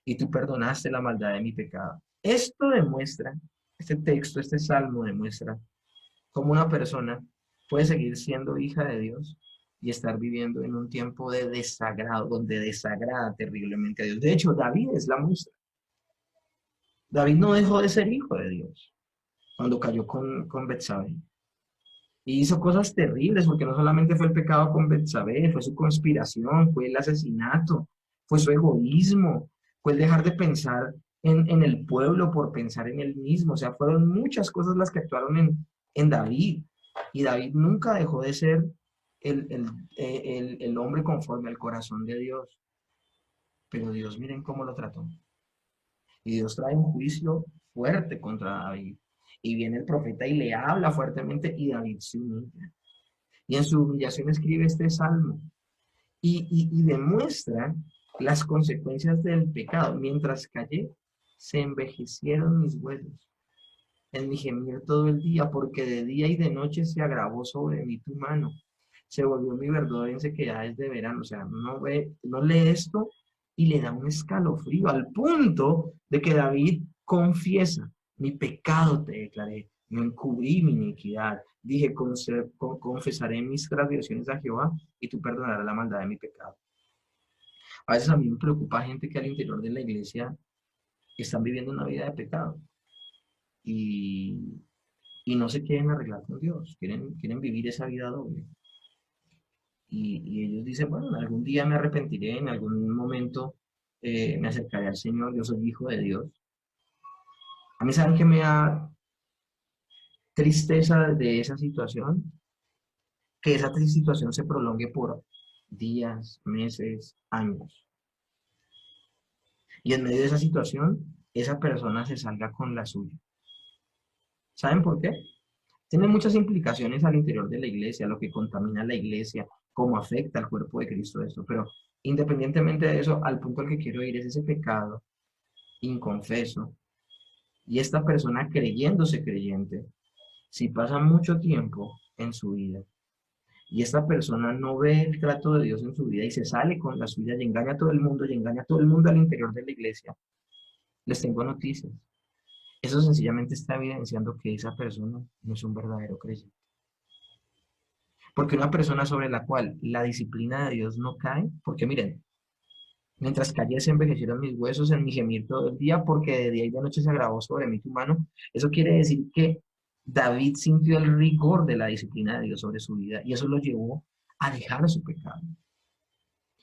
y tú perdonaste la maldad de mi pecado. Esto demuestra, este texto, este salmo demuestra cómo una persona puede seguir siendo hija de Dios y estar viviendo en un tiempo de desagrado, donde desagrada terriblemente a Dios. De hecho, David es la muestra. David no dejó de ser hijo de Dios cuando cayó con Betsabé. Y hizo cosas terribles, porque no solamente fue el pecado con Betsabé, fue su conspiración, fue el asesinato, fue su egoísmo, fue el dejar de pensar en el pueblo por pensar en él mismo. O sea, fueron muchas cosas las que actuaron en David. Y David nunca dejó de ser el hombre conforme al corazón de Dios. Pero Dios, miren cómo lo trató. Y Dios trae un juicio fuerte contra David. Y viene el profeta y le habla fuertemente y David se humilla. Y en su humillación escribe este salmo. Y demuestra las consecuencias del pecado. Mientras callé, se envejecieron mis huesos en mi gemir todo el día, porque de día y de noche se agravó sobre mí tu mano. Se volvió mi verdor en sequedades de verano. O sea, no lee esto y le da un escalofrío al punto de que David confiesa, mi pecado te declaré, no encubrí mi iniquidad. Dije, confesaré mis transgresiones a Jehová y tú perdonarás la maldad de mi pecado. A veces a mí me preocupa gente que al interior de la iglesia están viviendo una vida de pecado y, y no se quieren arreglar con Dios, quieren vivir esa vida doble. Y ellos dicen, bueno, algún día me arrepentiré, en algún momento me acercaré al Señor, yo soy hijo de Dios. A mí, ¿saben qué me da tristeza de esa situación? Que esa situación se prolongue por días, meses, años. Y en medio de esa situación, esa persona se salga con la suya. ¿Saben por qué? Tiene muchas implicaciones al interior de la iglesia, lo que contamina la iglesia, cómo afecta al cuerpo de Cristo esto, pero independientemente de eso, al punto al que quiero ir es ese pecado inconfeso y esta persona creyéndose creyente, si pasa mucho tiempo en su vida y esta persona no ve el trato de Dios en su vida y se sale con la suya y engaña a todo el mundo y engaña a todo el mundo al interior de la iglesia, les tengo noticias. Eso sencillamente está evidenciando que esa persona no es un verdadero creyente. Porque una persona sobre la cual la disciplina de Dios no cae, porque miren, mientras callé se envejecieron mis huesos en mi gemir todo el día, porque de día y de noche se agravó sobre mí tu mano. Eso quiere decir que David sintió el rigor de la disciplina de Dios sobre su vida y eso lo llevó a dejar su pecado.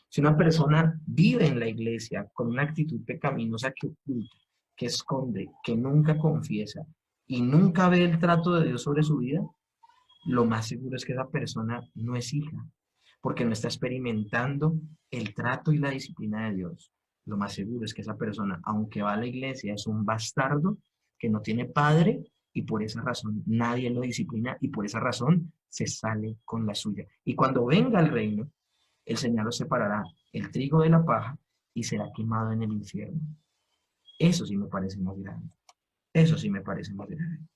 Si una persona vive en la iglesia con una actitud pecaminosa que oculta, que esconde, que nunca confiesa y nunca ve el trato de Dios sobre su vida, lo más seguro es que esa persona no es hija, porque no está experimentando el trato y la disciplina de Dios. Lo más seguro es que esa persona, aunque va a la iglesia, es un bastardo que no tiene padre y por esa razón nadie lo disciplina y por esa razón se sale con la suya. Y cuando venga el reino, el Señor lo separará el trigo de la paja y será quemado en el infierno. Eso sí me parece más grande. Eso sí me parece más grande.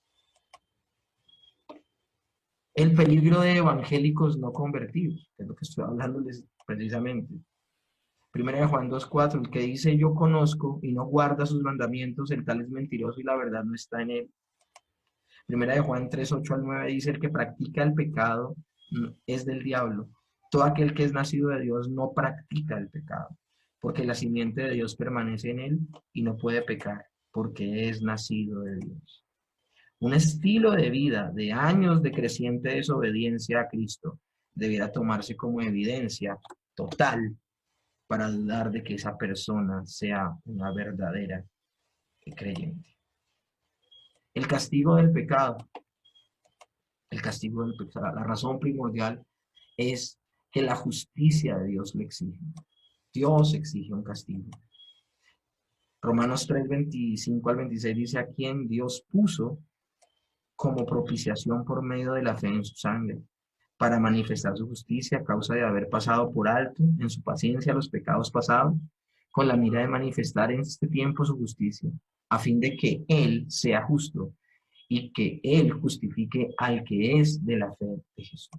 El peligro de evangélicos no convertidos, que es lo que estoy hablándoles precisamente. Primera de Juan 2:4, el que dice yo conozco y no guarda sus mandamientos, el tal es mentiroso y la verdad no está en él. Primera de Juan 3:8-9 dice el que practica el pecado es del diablo. Todo aquel que es nacido de Dios no practica el pecado, porque la simiente de Dios permanece en él y no puede pecar, porque es nacido de Dios. Un estilo de vida de años de creciente desobediencia a Cristo debiera tomarse como evidencia total para dudar de que esa persona sea una verdadera creyente. El castigo del pecado, el castigo del pecado, la razón primordial es que la justicia de Dios lo exige. Dios exige un castigo. Romanos 3:25-26 dice a quien Dios puso como propiciación por medio de la fe en su sangre, para manifestar su justicia a causa de haber pasado por alto en su paciencia los pecados pasados, con la mira de manifestar en este tiempo su justicia, a fin de que Él sea justo y que Él justifique al que es de la fe de Jesús.